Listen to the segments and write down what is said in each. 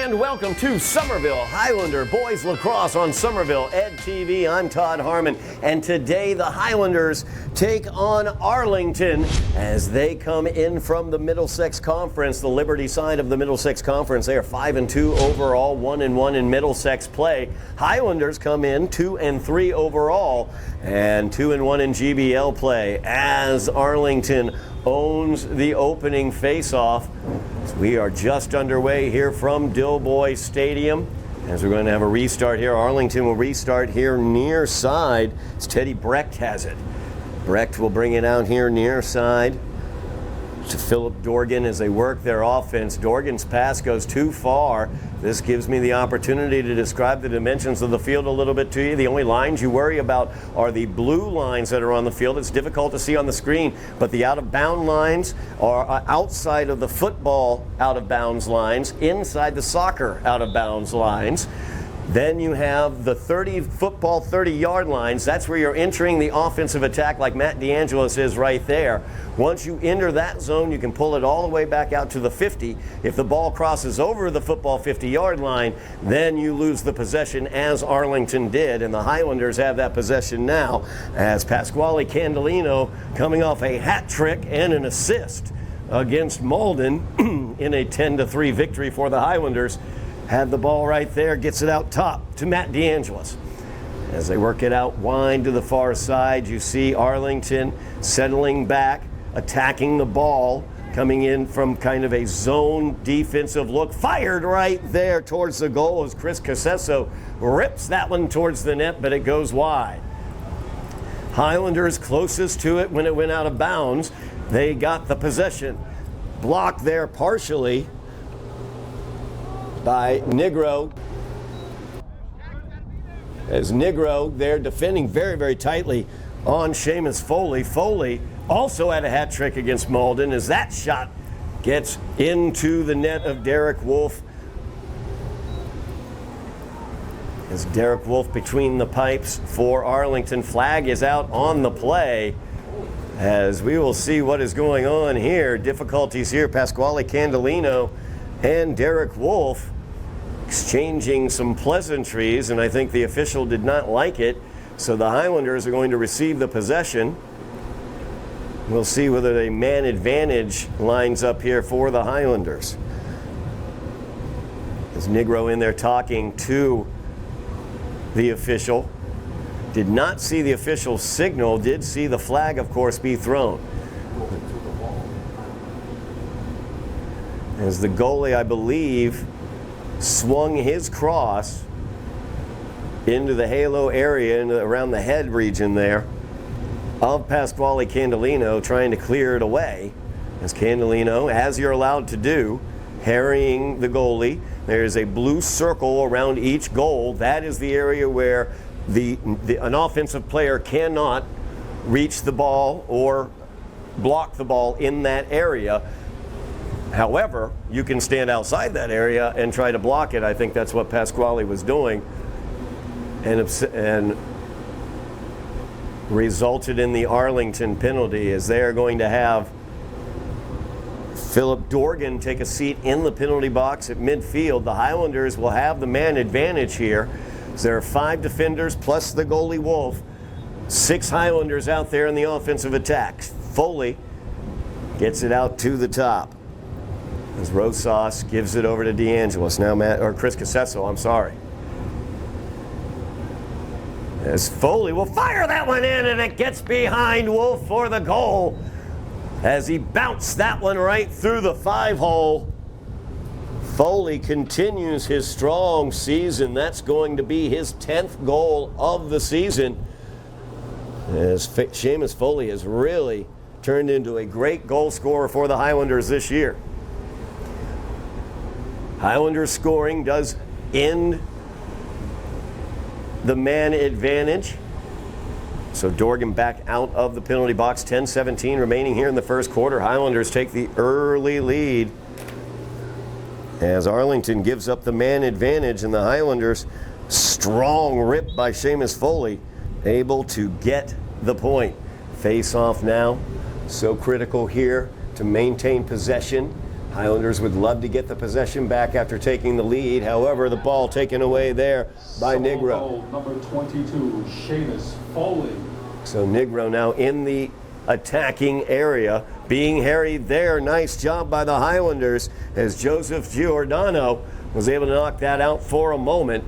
And welcome to Somerville Highlander Boys Lacrosse on Somerville Ed TV. I'm Todd Harmon, and today the Highlanders take on Arlington as they come in from the Middlesex Conference, the Liberty side of the Middlesex Conference. They are 5-2 overall, 1-1 in Middlesex play. Highlanders come in 2-3 overall and 2-1 in GBL play as Arlington owns the opening face-off. We are just underway here from Dilboy Stadium as we're going to have a restart here. Arlington will restart here near side. It's Teddy Brecht has it. Brecht will bring it out here near side to Philip Dorgan as they work their offense. Dorgan's pass goes too far. This gives me the opportunity to describe the dimensions of the field a little bit to you. The only lines you worry about are the blue lines that are on the field. It's difficult to see on the screen, but the out-of-bound lines are outside of the football out-of-bounds lines, inside the soccer out-of-bounds lines. Then you have the football 30-yard lines. That's where you're entering the offensive attack like Matt DeAngelis is right there. Once you enter that zone, you can pull it all the way back out to the 50. If the ball crosses over the football 50-yard line, then you lose the possession as Arlington did, and the Highlanders have that possession now as Pasquale Candolino coming off a hat trick and an assist against Malden in a 10-3 victory for the Highlanders. Had the ball right there, gets it out top to Matt DeAngelis. As they work it out wide to the far side, you see Arlington settling back, attacking the ball, coming in from kind of a zone defensive look. Fired right there towards the goal as Chris Casesso rips that one towards the net, but it goes wide. Highlanders closest to it when it went out of bounds. They got the possession. Blocked there partially by Negro. As Negro there defending very, very tightly on Seamus Foley. Foley also had a hat trick against Malden as that shot gets into the net of Derek Wolf. As Derek Wolf between the pipes for Arlington. Flag is out on the play as we will see what is going on here. Difficulties here. Pasquale Candolino and Derek Wolf exchanging some pleasantries, and I think the official did not like it. So the Highlanders are going to receive the possession. We'll see whether a man advantage lines up here for the Highlanders. As Negro in there talking to the official. Did not see the official signal, did see the flag, of course, be thrown. As the goalie, I believe, swung his cross into the halo area and around the head region there of Pasquale Candolino, trying to clear it away. As Candolino, as you're allowed to do, harrying the goalie. There's a blue circle around each goal. That is the area where an offensive player cannot reach the ball or block the ball in that area. However, you can stand outside that area and try to block it. I think that's what Pasquale was doing, and resulted in the Arlington penalty, as they are going to have Philip Dorgan take a seat in the penalty box at midfield. The Highlanders will have the man advantage here. So there are 5 defenders plus the goalie Wolf. 6 Highlanders out there in the offensive attack. Foley gets it out to the top. As Rosas gives it over to DeAngelis. Now Chris Casesso, I'm sorry. As Foley will fire that one in, and it gets behind Wolf for the goal. As he bounced that one right through the 5-hole. Foley continues his strong season. That's going to be his 10th goal of the season. As Seamus Foley has really turned into a great goal scorer for the Highlanders this year. Highlanders scoring does end the man advantage. So Dorgan back out of the penalty box. 10-17 remaining here in the first quarter. Highlanders take the early lead as Arlington gives up the man advantage, and the Highlanders, strong rip by Seamus Foley, able to get the point. Face off now, so critical here to maintain possession. Highlanders would love to get the possession back after taking the lead. However, the ball taken away there by Negro. Number 22, Seamus Foley. So Negro now in the attacking area, being harried there. Nice job by the Highlanders as Joseph Giordano was able to knock that out for a moment.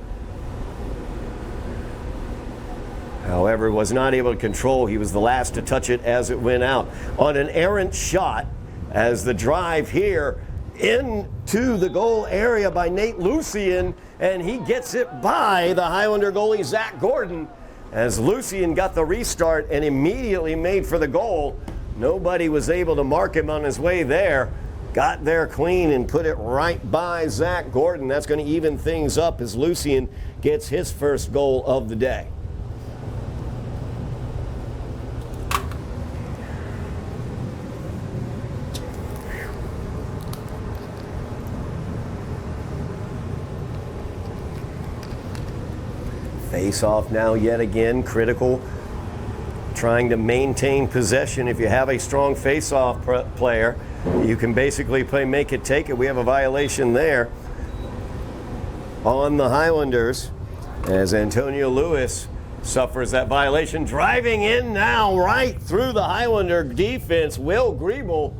However, was not able to control. He was the last to touch it as it went out. On an errant shot, as the drive here into the goal area by Nate Lucien, and he gets it by the Highlander goalie Zach Gordon. As Lucien got the restart and immediately made for the goal, nobody was able to mark him on his way there. Got there clean and put it right by Zach Gordon. That's going to even things up as Lucien gets his first goal of the day. Face off now yet again, critical, trying to maintain possession. If you have a strong face-off player, you can basically play make it, take it. We have a violation there on the Highlanders as Antonio Lewis suffers that violation. Driving in now right through the Highlander defense, Will Griebel,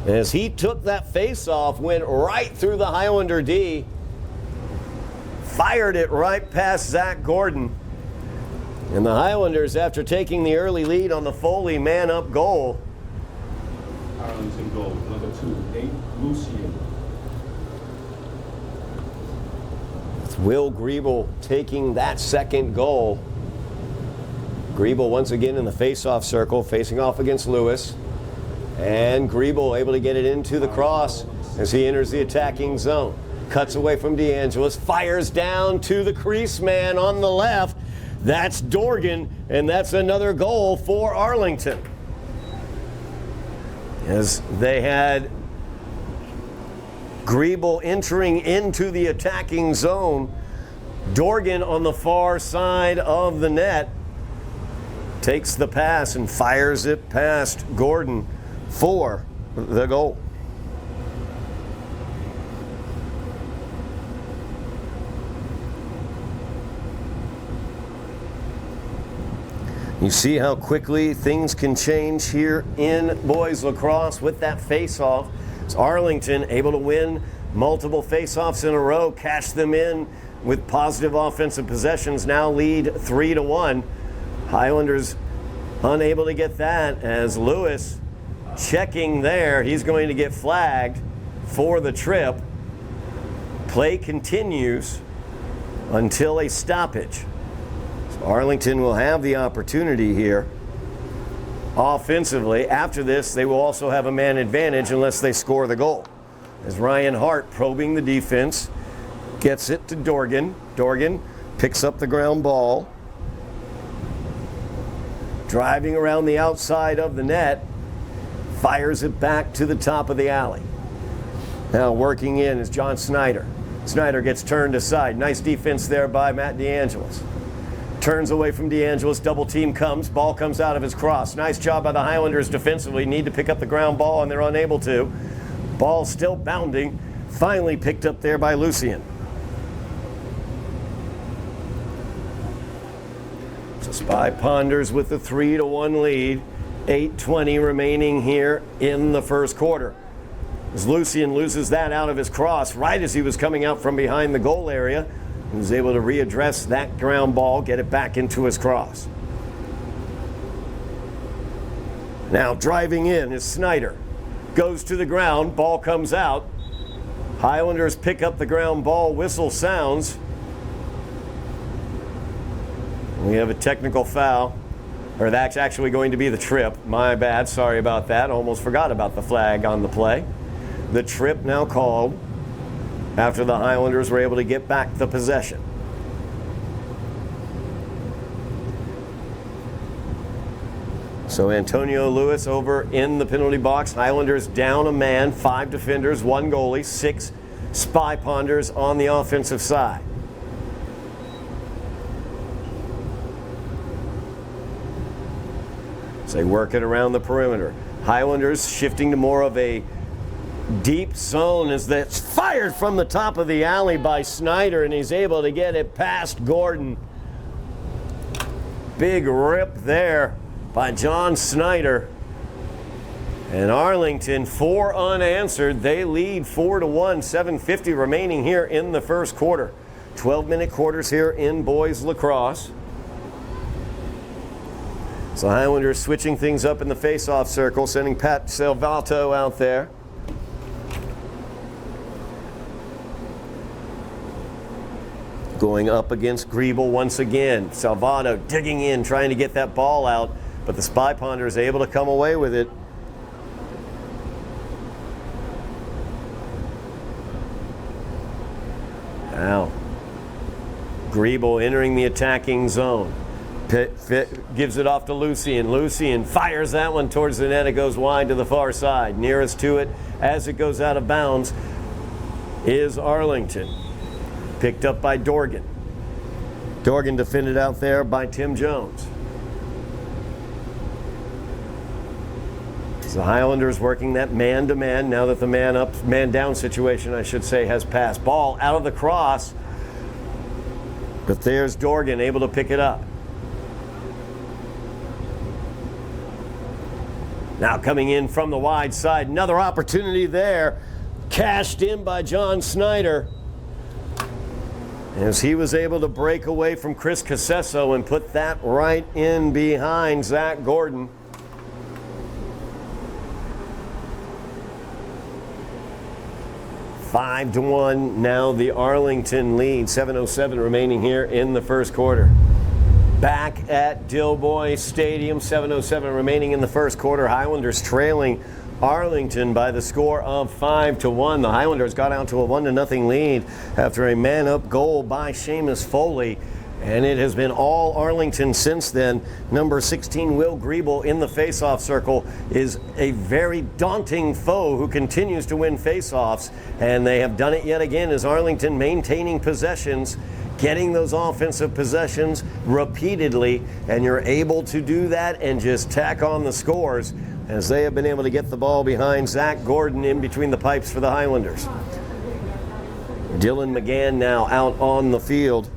as he took that face-off, went right through the Highlander D. Fired it right past Zach Gordon. And the Highlanders, after taking the early lead on the Foley man-up goal. Arlington goal, number 2, Nate Lucien. It's Will Griebel taking that second goal. Griebel once again in the face-off circle, facing off against Lewis. And Griebel able to get it into the cross as he enters the attacking zone. Cuts away from DeAngelis, fires down to the crease man on the left. That's Dorgan, and that's another goal for Arlington. As they had Griebel entering into the attacking zone, Dorgan on the far side of the net takes the pass and fires it past Gordon for the goal. You see how quickly things can change here in boys lacrosse with that face-off. It's Arlington able to win multiple face-offs in a row, cash them in with positive offensive possessions, now lead 3-1. Highlanders unable to get that as Lewis checking there. He's going to get flagged for the trip. Play continues until a stoppage. Arlington will have the opportunity here offensively. After this, they will also have a man advantage unless they score the goal. As Ryan Hart probing the defense, gets it to Dorgan. Dorgan picks up the ground ball. Driving around the outside of the net, fires it back to the top of the alley. Now working in is John Snyder. Snyder gets turned aside. Nice defense there by Matt DeAngelis. Turns away from DeAngelis, double team comes, ball comes out of his cross. Nice job by the Highlanders defensively, need to pick up the ground ball and they're unable to. Ball still bounding, finally picked up there by Lucien. So Spy Ponders with the 3-1 lead, 8:20 remaining here in the first quarter. As Lucien loses that out of his cross right as he was coming out from behind the goal area, he was able to readdress that ground ball, get it back into his cross. Now driving in is Snyder. Goes to the ground, ball comes out. Highlanders pick up the ground ball, whistle sounds. We have a technical foul, or that's actually going to be the trip. My bad, sorry about that. Almost forgot about the flag on the play. The trip now called after the Highlanders were able to get back the possession. So Antonio Lewis over in the penalty box. Highlanders down a man, 5 defenders, 1 goalie, 6 Spy Ponders on the offensive side. So they work it around the perimeter. Highlanders shifting to more of a Deep zone as that's fired from the top of the alley by Snyder, and he's able to get it past Gordon. Big rip there by John Snyder. And Arlington, 4 unanswered. They lead 4-1, 7:50 remaining here in the first quarter. 12-minute quarters here in boys lacrosse. So Highlanders switching things up in the face-off circle, sending Pat Salvato out there. Going up against Griebel once again. Salvato digging in, trying to get that ball out, but the Spy Ponder is able to come away with it. Now, Griebel entering the attacking zone. Gives it off to Lucien. Lucien fires that one towards the net. It goes wide to the far side. Nearest to it as it goes out of bounds is Arlington. Picked up by Dorgan. Dorgan defended out there by Tim Jones. So the Highlanders working that man-to-man now that the man-up, man-down situation, I should say, has passed. Ball out of the cross, but there's Dorgan able to pick it up. Now coming in from the wide side, another opportunity there. Cashed in by John Snyder, as he was able to break away from Chris Casesso and put that right in behind Zach Gordon. Five to 1 now the Arlington lead. 7:07 remaining here in the first quarter. Back at Dilboy Stadium, 7:07 remaining in the first quarter. Highlanders trailing Arlington by the score of 5-1. The Highlanders got out to a 1-0 lead after a man-up goal by Seamus Foley, and it has been all Arlington since then. Number 16, Will Griebel, in the face-off circle, is a very daunting foe who continues to win face-offs, and they have done it yet again as Arlington maintaining possessions, getting those offensive possessions repeatedly, and you're able to do that and just tack on the scores as they have been able to get the ball behind Zach Gordon in between the pipes for the Highlanders. Dylan McGann now out on the field.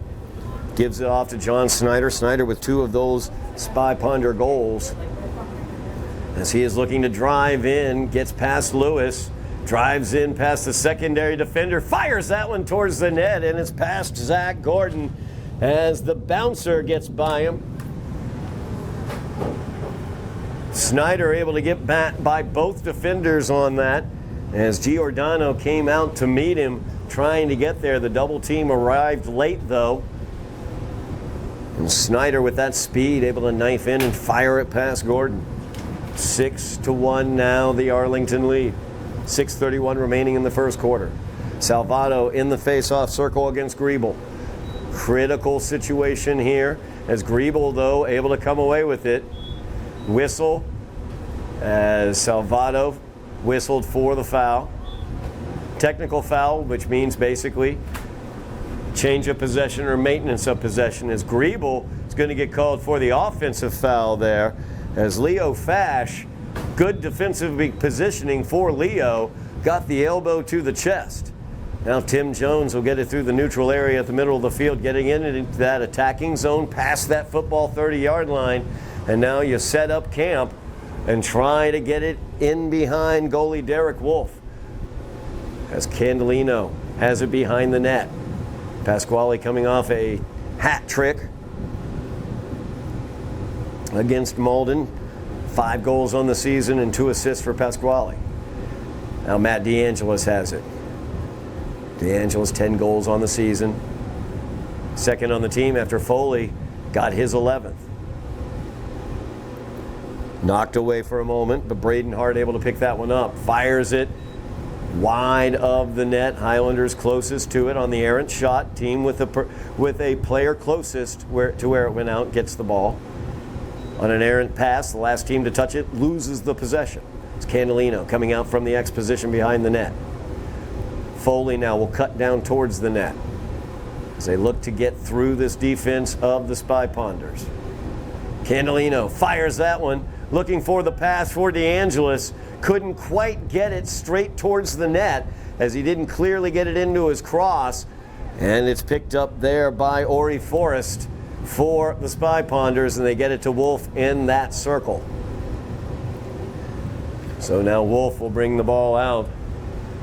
Gives it off to John Snyder. Snyder with 2 of those Spy Ponder goals. As he is looking to drive in, gets past Lewis. Drives in past the secondary defender, fires that one towards the net, and it's past Zach Gordon as the bouncer gets by him. Snyder able to get back by both defenders on that as Giordano came out to meet him, trying to get there. The double team arrived late though. And Snyder with that speed able to knife in and fire it past Gordon. 6-1 now the Arlington lead. 6:31 remaining in the first quarter. Salvato in the face-off circle against Griebel. Critical situation here as Griebel, though, able to come away with it. Whistle as Salvato whistled for the foul. Technical foul, which means basically change of possession or maintenance of possession, as Griebel is going to get called for the offensive foul there as Leo Fash, good defensive positioning for Leo, got the elbow to the chest. Now Tim Jones will get it through the neutral area at the middle of the field, getting into that attacking zone past that football 30-yard line. And now you set up camp and try to get it in behind goalie Derek Wolf. As Candelino has it behind the net. Pasquale coming off a hat trick against Malden. 5 goals on the season and 2 assists for Pasquale. Now Matt DeAngelis has it. DeAngelis 10 goals on the season. Second on the team after Foley got his 11th. Knocked away for a moment, but Braden Hart able to pick that one up. Fires it wide of the net. Highlanders closest to it on the errant shot. Team with a player closest to where it went out gets the ball. On an errant pass, the last team to touch it loses the possession. It's Candelino coming out from the X position behind the net. Foley now will cut down towards the net as they look to get through this defense of the Spy Ponders. Candelino fires that one, looking for the pass for DeAngelis. couldn't quite get it straight towards the net as he didn't clearly get it into his cross. And it's picked up there by Ori Forrest for the Spy Ponders, and they get it to Wolf in that circle. So now Wolf will bring the ball out,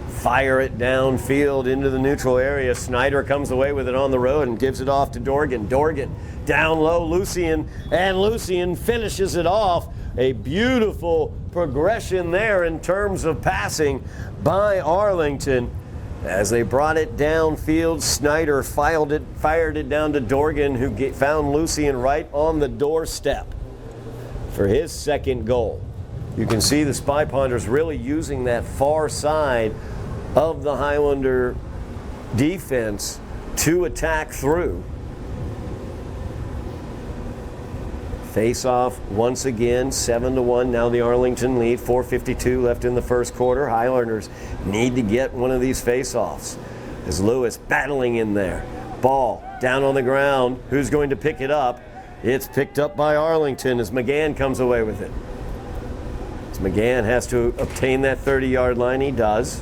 fire it downfield into the neutral area. Snyder comes away with it on the road and gives it off to Dorgan. Dorgan down low, Lucian, and Lucian finishes it off. A beautiful progression there in terms of passing by Arlington. As they brought it downfield, Snyder fired it down to Dorgan, who found Lucian right on the doorstep for his second goal. You can see the Spy Ponders really using that far side of the Highlander defense to attack through. Face off once again, 7-1. Now the Arlington lead, 4:52 left in the first quarter. Highlanders need to get one of these face-offs. As Lewis battling in there. Ball down on the ground. Who's going to pick it up? It's picked up by Arlington as McGann comes away with it. As McGann has to obtain that 30-yard line. He does.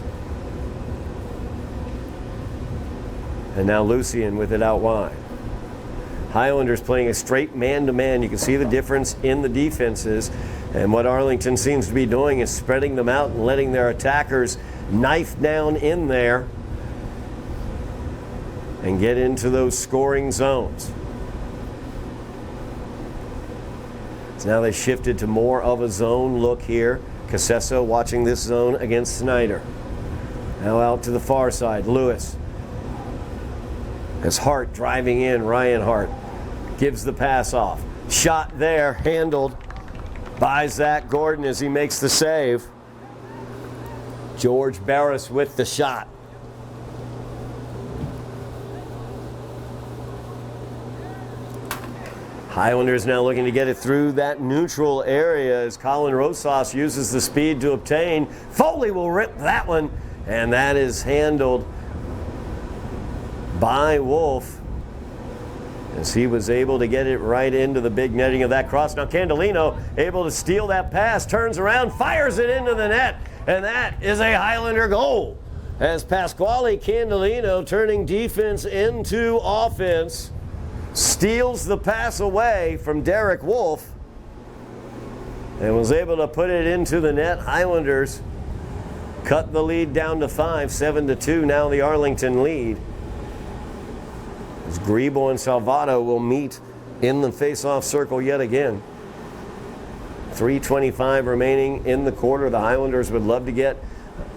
And now Lucian with it out wide. Highlanders playing a straight man-to-man. You can see the difference in the defenses. And what Arlington seems to be doing is spreading them out and letting their attackers knife down in there and get into those scoring zones. So now they shifted to more of a zone look here. Casesso watching this zone against Snyder. Now out to the far side, Lewis. As Hart driving in, Ryan Hart gives the pass off. Shot there, handled by Zach Gordon as he makes the save. George Barris with the shot. Highlanders now looking to get it through that neutral area as Colin Rosas uses the speed to obtain. Foley will rip that one, and that is handled by Wolf as he was able to get it right into the big netting of that cross. Now Candelino able to steal that pass, turns around, fires it into the net, and that is a Highlander goal. As Pasquale Candelino, turning defense into offense, steals the pass away from Derek Wolf and was able to put it into the net. Highlanders cut the lead down to 5, 7-2. Now the Arlington lead. As Griebel and Salvato will meet in the face-off circle yet again. 3:25 remaining in the quarter. The Highlanders would love to get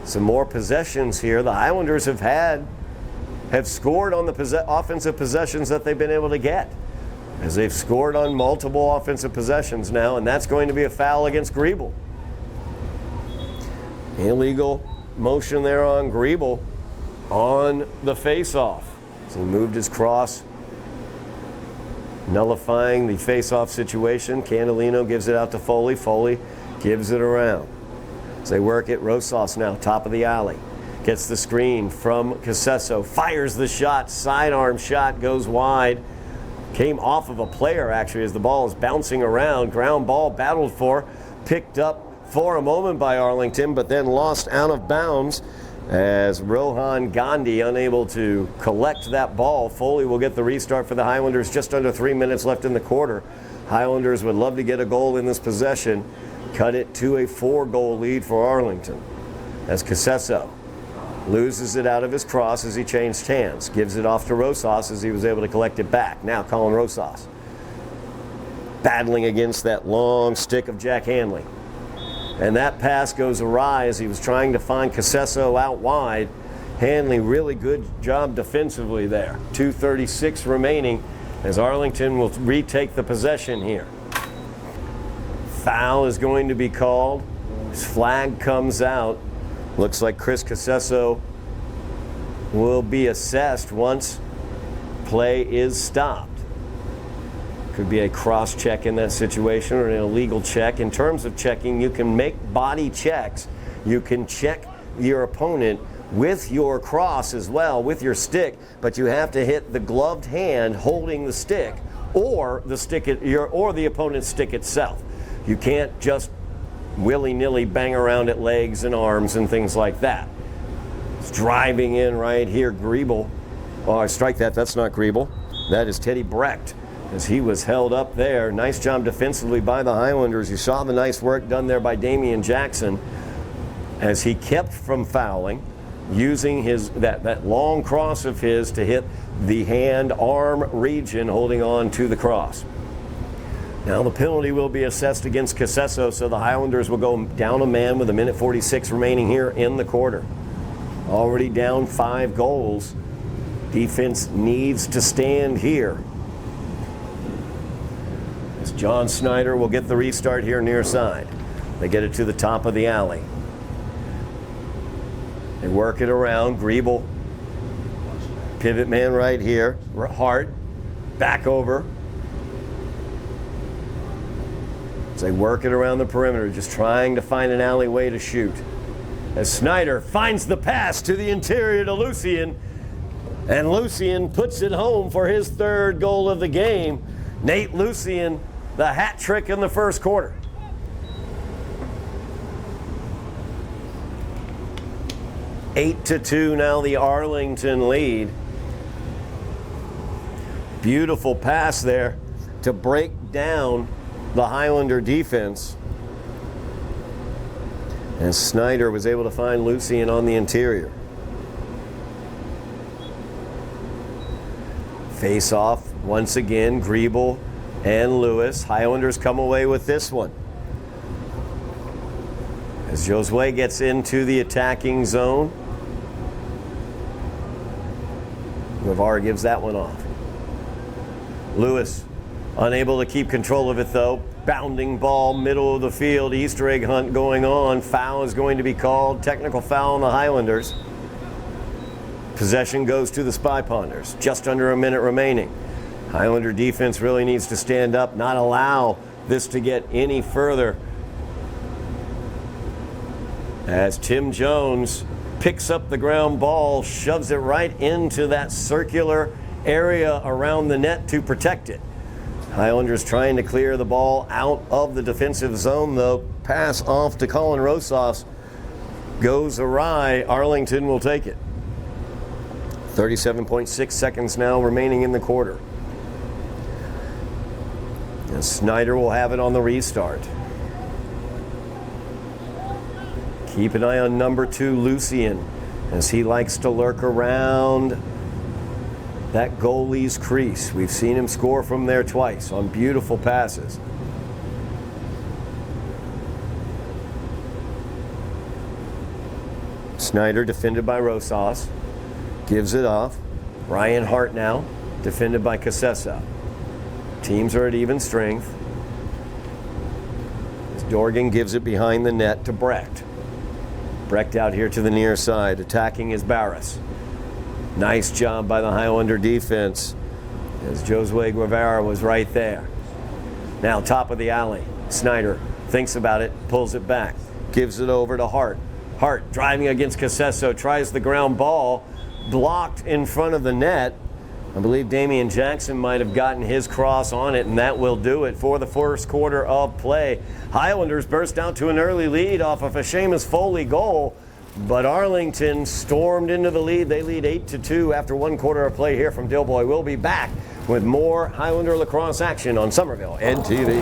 some more possessions here. The Highlanders have scored on the offensive possessions that they've been able to get, as they've scored on multiple offensive possessions now, and that's going to be a foul against Griebel. Illegal motion there on Griebel on the face-off. So he moved his cross, nullifying the face-off situation. Candelino gives it out to Foley. Foley gives it around. As they work it, Rosas now, top of the alley. Gets the screen from Casesso, fires the shot, sidearm shot, goes wide. Came off of a player, actually, as the ball is bouncing around. Ground ball battled for, picked up for a moment by Arlington, but then lost out of bounds as Rohan Gandhi unable to collect that ball. Foley will get the restart for the Highlanders. Just under 3 minutes left in the quarter. Highlanders would love to get a goal in this possession. Cut it to a 4-goal lead for Arlington. As Casesso loses it out of his cross as he changed hands. Gives it off to Rosas as he was able to collect it back. Now Colin Rosas battling against that long stick of Jack Hanley. And that pass goes awry as he was trying to find Casesso out wide. Hanley, really good job defensively there. 2:36 remaining as Arlington will retake the possession here. Foul is going to be called. His flag comes out. Looks like Chris Casesso will be assessed once play is stopped. Could be a cross check in that situation or an illegal check. In terms of checking, you can make body checks. You can check your opponent with your cross as well, with your stick, but you have to hit the gloved hand holding the stick or the opponent's stick itself. You can't just willy-nilly bang around at legs and arms and things like that. It's driving in right here, Griebel. Oh, I strike that. That's not Griebel. That is Teddy Brecht, as he was held up there. Nice job defensively by the Highlanders. You saw the nice work done there by Damian Jackson as he kept from fouling, using that long cross of his to hit the hand-arm region, holding on to the cross. Now the penalty will be assessed against Casesso, so the Highlanders will go down a man with 1:46 remaining here in the quarter. Already down 5 goals. Defense needs to stand here. As John Snyder will get the restart here near side. They get it to the top of the alley. They work it around. Griebel, pivot man right here. Hart, back over. As they work it around the perimeter, just trying to find an alleyway to shoot. As Snyder finds the pass to the interior to Lucien, and Lucien puts it home for his 3rd goal of the game. Nate Lucien, the hat trick in the first quarter. Eight to 2 now, the Arlington lead. Beautiful pass there to break down the Highlander defense. And Snyder was able to find Lucien on the interior. Face off once again, Griebel and Lewis. Highlanders come away with this one. As Josue gets into the attacking zone, Guevara gives that one off. Lewis unable to keep control of it though. Bounding ball, middle of the field, Easter egg hunt going on. Foul is going to be called. Technical foul on the Highlanders. Possession goes to the Spy Ponders. Just under a minute remaining. Highlander defense really needs to stand up, not allow this to get any further. As Tim Jones picks up the ground ball, shoves it right into that circular area around the net to protect it. Highlanders trying to clear the ball out of the defensive zone, though. Pass off to Colin Rosas goes awry. Arlington will take it. 37.6 seconds now remaining in the quarter. And Snyder will have it on the restart. Keep an eye on number 2, Lucien, as he likes to lurk around that goalie's crease. We've seen him score from there twice on beautiful passes. Snyder defended by Rosas. Gives it off. Ryan Hart now, defended by Casesso. Teams are at even strength. As Dorgan gives it behind the net to Brecht. Brecht out here to the near side, attacking is Barris. Nice job by the Highlander defense, as Josue Guevara was right there. Now top of the alley. Snyder thinks about it, pulls it back, gives it over to Hart. Hart driving against Casesso, tries the ground ball, blocked in front of the net. I believe Damian Jackson might have gotten his cross on it, and that will do it for the first quarter of play. Highlanders burst out to an early lead off of a Seamus Foley goal, but Arlington stormed into the lead. They lead 8-2 after 1 quarter of play here from Dilboy. We'll be back with more Highlander lacrosse action on Somerville EdTV.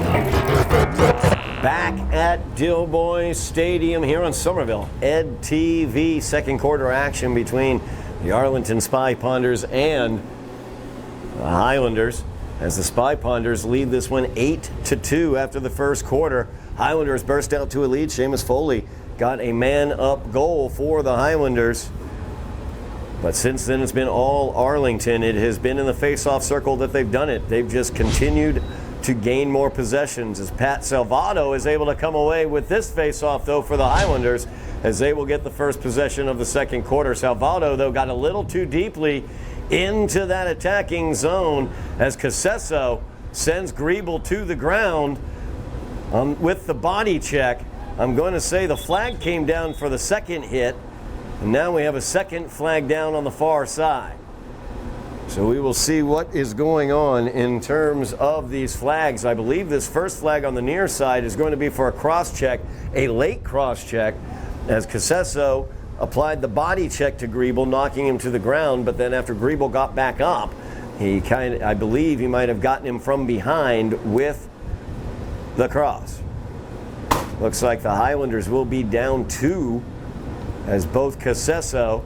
Back at Dilboy Stadium here on Somerville EdTV. Second quarter action between the Arlington Spy Ponders and the Highlanders, as the Spy Ponders lead this one 8-2 after the first quarter. Highlanders burst out to a lead. Seamus Foley got a man-up goal for the Highlanders. But since then, it's been all Arlington. It has been in the face-off circle that they've done it. They've just continued to gain more possessions, as Pat Salvato is able to come away with this face-off, though, for the Highlanders, as they will get the first possession of the second quarter. Salvato, though, got a little too deeply into that attacking zone, as Casesso sends Griebel to the ground with the body check. I'm going to say the flag came down for the second hit, and now we have a second flag down on the far side. So we will see what is going on in terms of these flags. I believe this first flag on the near side is going to be for a cross check, a late cross check, as Casesso applied the body check to Griebel, knocking him to the ground, but then after Griebel got back up, I believe he might have gotten him from behind with the cross. Looks like the Highlanders will be down 2 as both Casesso,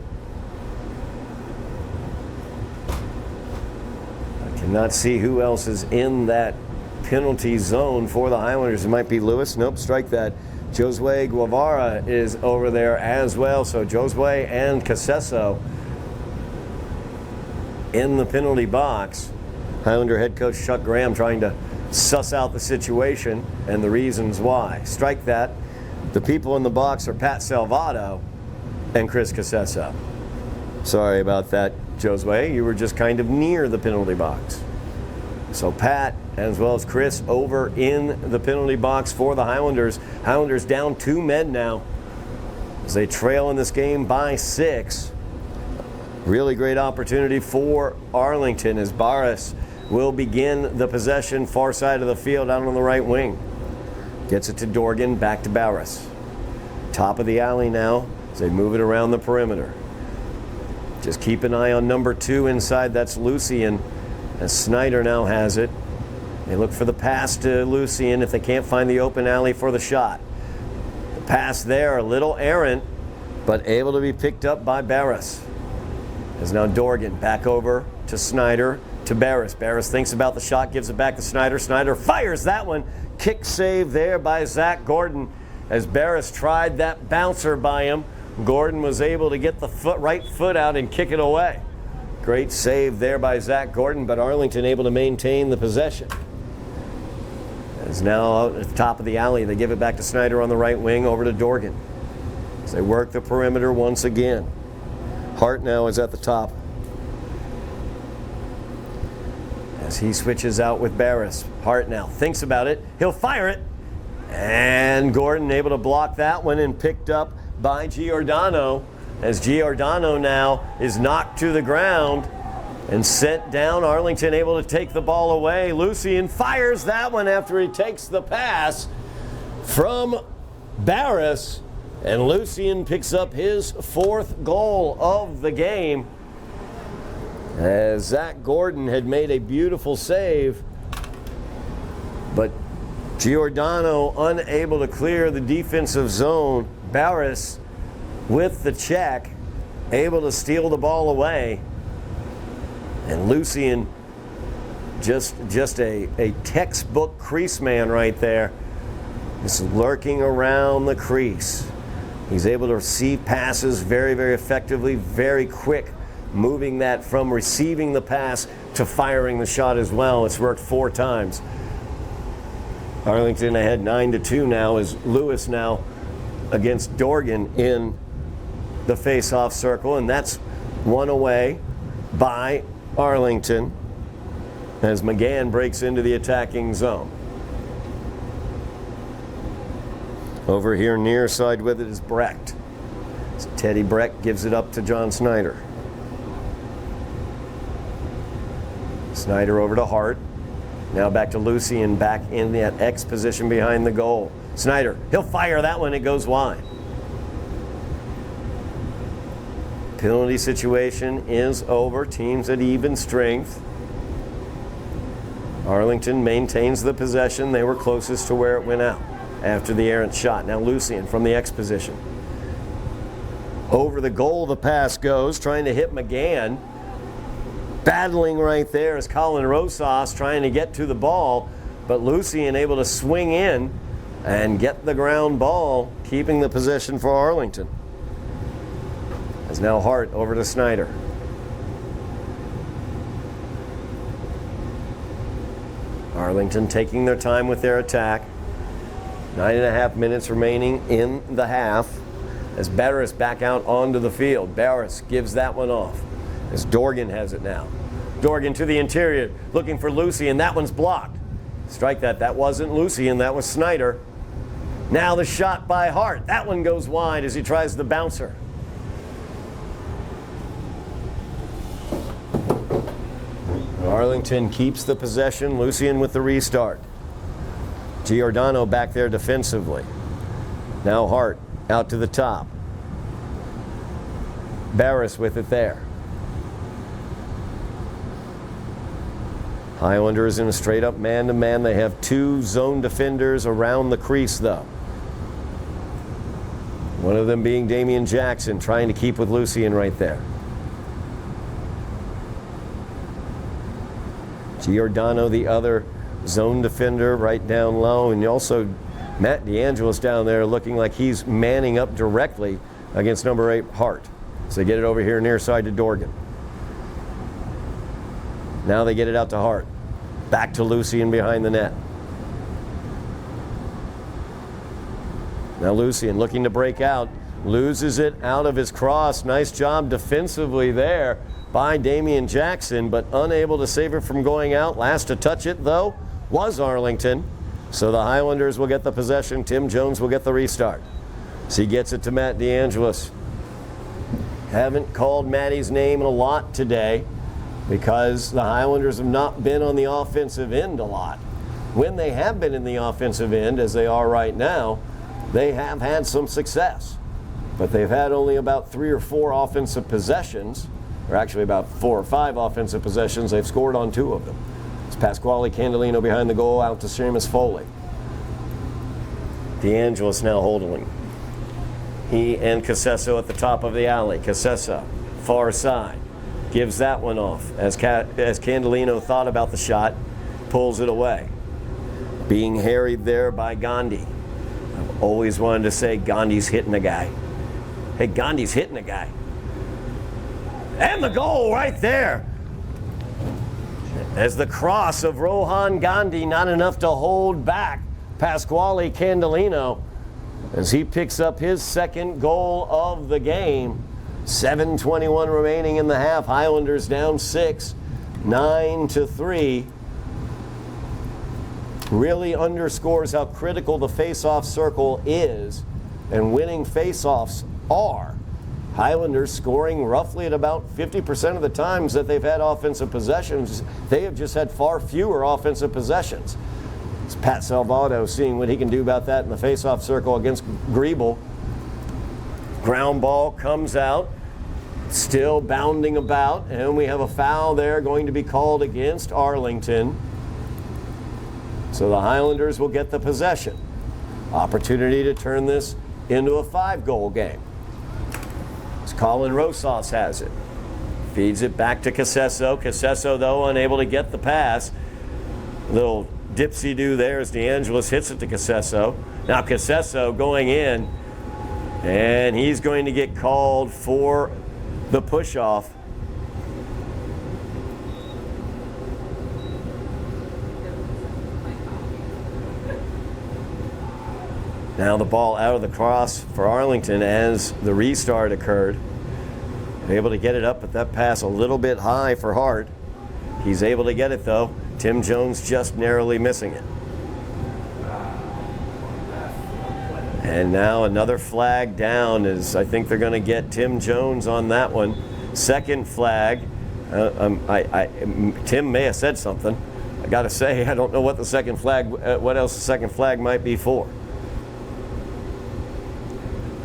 cannot see who else is in that penalty zone for the Highlanders. It might be Lewis. Nope, strike that. Josue Guevara is over there as well. So Josue and Casesso in the penalty box. Highlander head coach Chuck Graham trying to suss out the situation and the reasons why. Strike that. The people in the box are Pat Salvato and Chris Casesso. Sorry about that, Josue. You were just kind of near the penalty box. So Pat, as well as Chris, over in the penalty box for the Highlanders. Highlanders down 2 men now as they trail in this game by 6. Really great opportunity for Arlington as Barris will begin the possession far side of the field out on the right wing. Gets it to Dorgan, back to Barris. Top of the alley now as they move it around the perimeter. Just keep an eye on number 2 inside. That's Lucian, as Snyder now has it. They look for the pass to Lucian if they can't find the open alley for the shot. The pass there, a little errant, but able to be picked up by Barris. As now Dorgan back over to Snyder, to Barris. Barris thinks about the shot, gives it back to Snyder. Snyder fires that one. Kick save there by Zach Gordon. As Barris tried that bouncer by him, Gordon was able to get the right foot out and kick it away. Great save there by Zach Gordon, but Arlington able to maintain the possession. As now out at the top of the alley, they give it back to Snyder on the right wing, over to Dorgan. As they work the perimeter once again. Hart now is at the top. As he switches out with Barris. Hart now thinks about it. He'll fire it. And Gordon able to block that one and picked up by Giordano, as Giordano now is knocked to the ground and sent down. Arlington able to take the ball away. Lucian fires that one after he takes the pass from Barris, and Lucian picks up his 4th goal of the game, as Zach Gordon had made a beautiful save, but Giordano unable to clear the defensive zone. Barris with the check, able to steal the ball away. And Lucian, just a textbook crease man right there. Just lurking around the crease. He's able to receive passes very, very effectively, very quick, moving that from receiving the pass to firing the shot as well. It's worked 4 times. Arlington ahead 9-2 now, as Lewis now against Dorgan in the face-off circle, and that's won away by Arlington as McGann breaks into the attacking zone. Over here near side with it is Brecht. So Teddy Brecht gives it up to John Snyder. Snyder over to Hart. Now back to Lucian, back in that X position behind the goal. Snyder, he'll fire that one, it goes wide. Penalty situation is over. Teams at even strength. Arlington maintains the possession. They were closest to where it went out after the errant shot. Now Lucian from the X position. Over the goal the pass goes, trying to hit McGann. Battling right there is Colin Rosas trying to get to the ball, but Lucian able to swing in and get the ground ball, keeping the possession for Arlington. As now Hart over to Snyder. Arlington taking their time with their attack. 9.5 minutes remaining in the half as Barris back out onto the field. Barris gives that one off as Dorgan has it now. Dorgan to the interior, looking for Lucian. That one's blocked. Strike that. That wasn't Lucian, that was Snyder. Now the shot by Hart. That one goes wide as he tries the bouncer. Arlington keeps the possession. Lucian with the restart. Giordano back there defensively. Now Hart out to the top. Barris with it there. Highlanders in a straight up man-to-man. They have 2 zone defenders around the crease though. One of them being Damian Jackson, trying to keep with Lucian right there. Giordano, the other zone defender, right down low. And also Matt DeAngelis down there looking like he's manning up directly against number 8, Hart. So they get it over here near side to Dorgan. Now they get it out to Hart. Back to Lucian behind the net. Now Lucian looking to break out. Loses it out of his cross. Nice job defensively there by Damian Jackson, but unable to save it from going out. Last to touch it, though, was Arlington. So the Highlanders will get the possession. Tim Jones will get the restart. So he gets it to Matt DeAngelis. Haven't called Matty's name a lot today because the Highlanders have not been on the offensive end a lot. When they have been in the offensive end, as they are right now, they have had some success. But they've had only about 3 or 4 offensive possessions, or actually about 4 or 5 offensive possessions. They've scored on 2 of them. It's Pasquale Candolino behind the goal, out to Seamus Foley. DeAngelis now holding. He and Casesso at the top of the alley. Casesso, far side, gives that one off as Candolino thought about the shot, pulls it away. Being harried there by Gandhi. I've always wanted to say Gandhi's hitting a guy. Hey, Gandhi's hitting a guy. And the goal right there. As the cross of Rohan Gandhi, not enough to hold back Pasquale Candolino as he picks up his 2nd goal of the game. 7:21 remaining in the half. Highlanders down 6, 9-3. Really underscores how critical the face-off circle is and winning face-offs are. Highlanders scoring roughly at about 50% of the times that they've had offensive possessions. They have just had far fewer offensive possessions. It's Pat Salvato seeing what he can do about that in the face-off circle against Griebel. Ground ball comes out, still bounding about, and we have a foul there going to be called against Arlington. So the Highlanders will get the possession. Opportunity to turn this into a 5-goal game. As Colin Rosas has it. Feeds it back to Casesso. Casesso, though, unable to get the pass. Little dipsy-do there as DeAngelis hits it to Casesso. Now Casesso going in, and he's going to get called for the push-off. Now the ball out of the cross for Arlington as the restart occurred. Able to get it up, but that pass a little bit high for Hart. He's able to get it though. Tim Jones just narrowly missing it. And now another flag down as I think they're going to get Tim Jones on that one. 2nd flag. Tim may have said something. I got to say, I don't know what the 2nd flag, what else the 2nd flag might be for.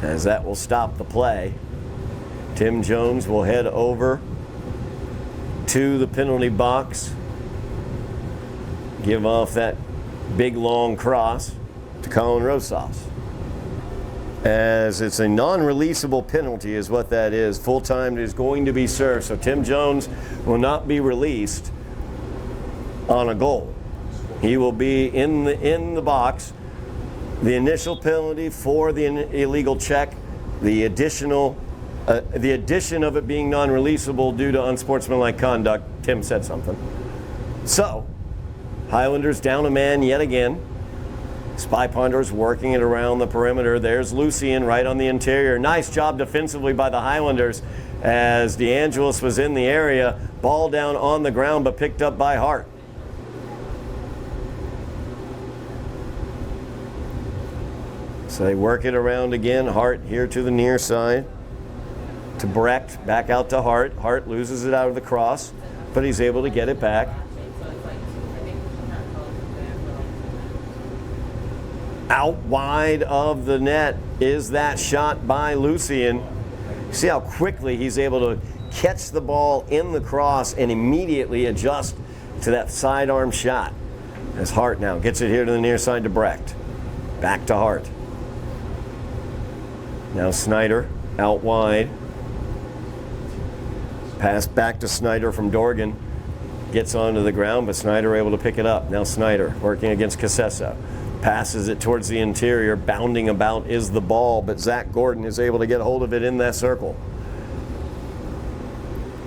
As that will stop the play. Tim Jones will head over to the penalty box. Give off that big long cross to Colin Rosas. As it's a non-releasable penalty is what that is. Full time is going to be served. So Tim Jones will not be released on a goal. He will be in the box. The initial penalty for the illegal check, the addition of it being non-releasable due to unsportsmanlike conduct. Tim said something. So, Highlanders down a man yet again. Spy Ponder's working it around the perimeter. There's Lucian right on the interior. Nice job defensively by the Highlanders as DeAngelis was in the area. Ball down on the ground but picked up by Hart. So they work it around again. Hart here to the near side. To Brecht, back out to Hart. Hart loses it out of the cross. but he's able to get it back. Out wide of the net is that shot by Lucian. See how quickly he's able to catch the ball in the cross and immediately adjust to that sidearm shot. As Hart now gets it here to the near side to Brecht. Back to Hart. Now Snyder out wide. Pass back to Snyder from Dorgan. Gets onto the ground, but Snyder able to pick it up. Now Snyder working against Casesso. Passes it towards the interior. Bounding about is the ball, but Zach Gordon is able to get hold of it in that circle.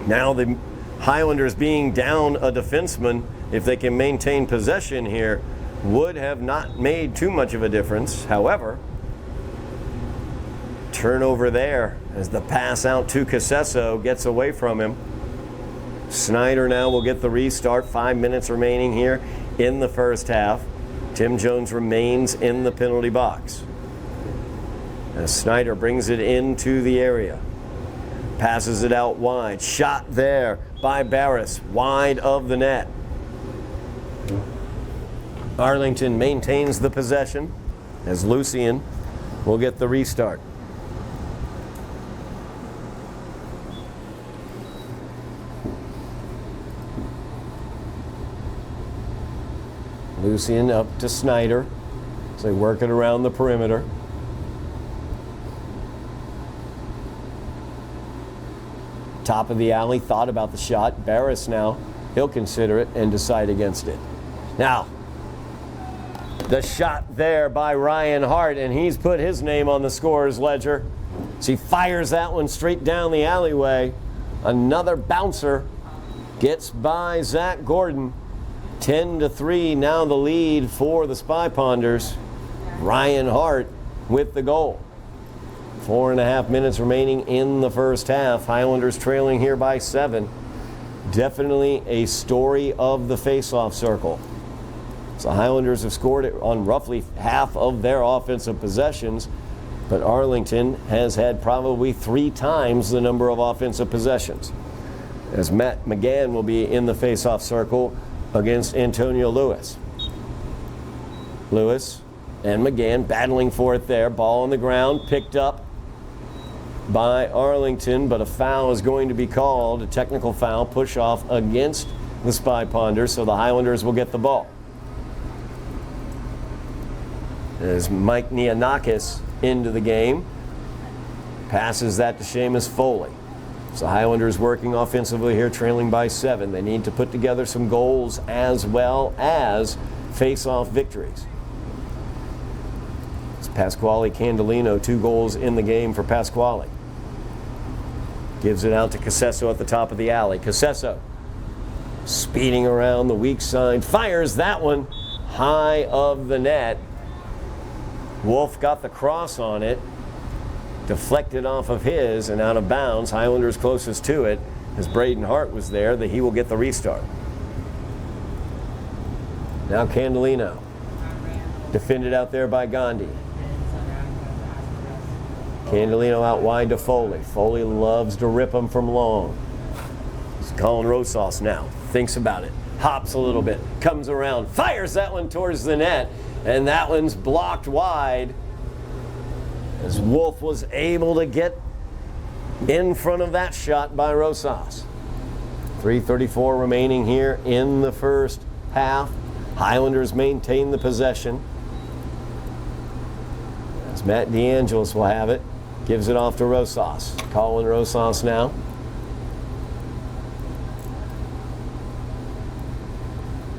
Now the Highlanders, being down a defenseman, if they can maintain possession here, would have not made too much of a difference. However, turnover there as the pass out to Casesso gets away from him. Snyder now will get the restart. 5 minutes remaining here in the first half. Tim Jones remains in the penalty box. As Snyder brings it into the area. Passes it out wide. Shot there by Barris, wide of the net. Arlington maintains the possession as Lucian will get the restart. Lucian up to Snyder. So they work it around the perimeter. Top of the alley, thought about the shot. Barris now, he'll consider it and decide against it. Now, the shot there by Ryan Hart, and he's put his name on the scorer's ledger. So he fires that one straight down the alleyway. Another bouncer gets by Zach Gordon. 10-3 now the lead for the Spy Ponders. Ryan Hart with the goal. 4.5 minutes remaining in the first half. Highlanders trailing here by 7. Definitely a story of the face-off circle. So Highlanders have scored on roughly half of their offensive possessions, but Arlington has had probably 3 times the number of offensive possessions. As Matt McGann will be in the face-off circle against Antonio Lewis. Lewis and McGann battling for it there. Ball on the ground, picked up by Arlington, but a foul is going to be called, a technical foul, push off against the Spy Ponders, so the Highlanders will get the ball. As Mike Nianakis into the game, passes that to Seamus Foley. So Highlanders working offensively here, trailing by 7. They need to put together some goals as well as face-off victories. It's Pasquale Candelino, 2 goals in the game for Pasquale. Gives it out to Casesso at the top of the alley. Casesso speeding around the weak side, fires that one high of the net. Wolf got the cross on it. Deflected off of his and out of bounds. Highlanders closest to it, as Braden Hart was there, that he will get the restart. Now Candelino. Defended out there by Gandhi. Candelino out wide to Foley. Foley loves to rip him from long. It's Colin Rosas now. Thinks about it. Hops a little bit. Comes around. Fires that one towards the net. And that one's blocked wide. As Wolf was able to get in front of that shot by Rosas. 3:34 remaining here in the first half. Highlanders maintain the possession. As Matt DeAngelis will have it. Gives it off to Rosas. Colin Rosas now.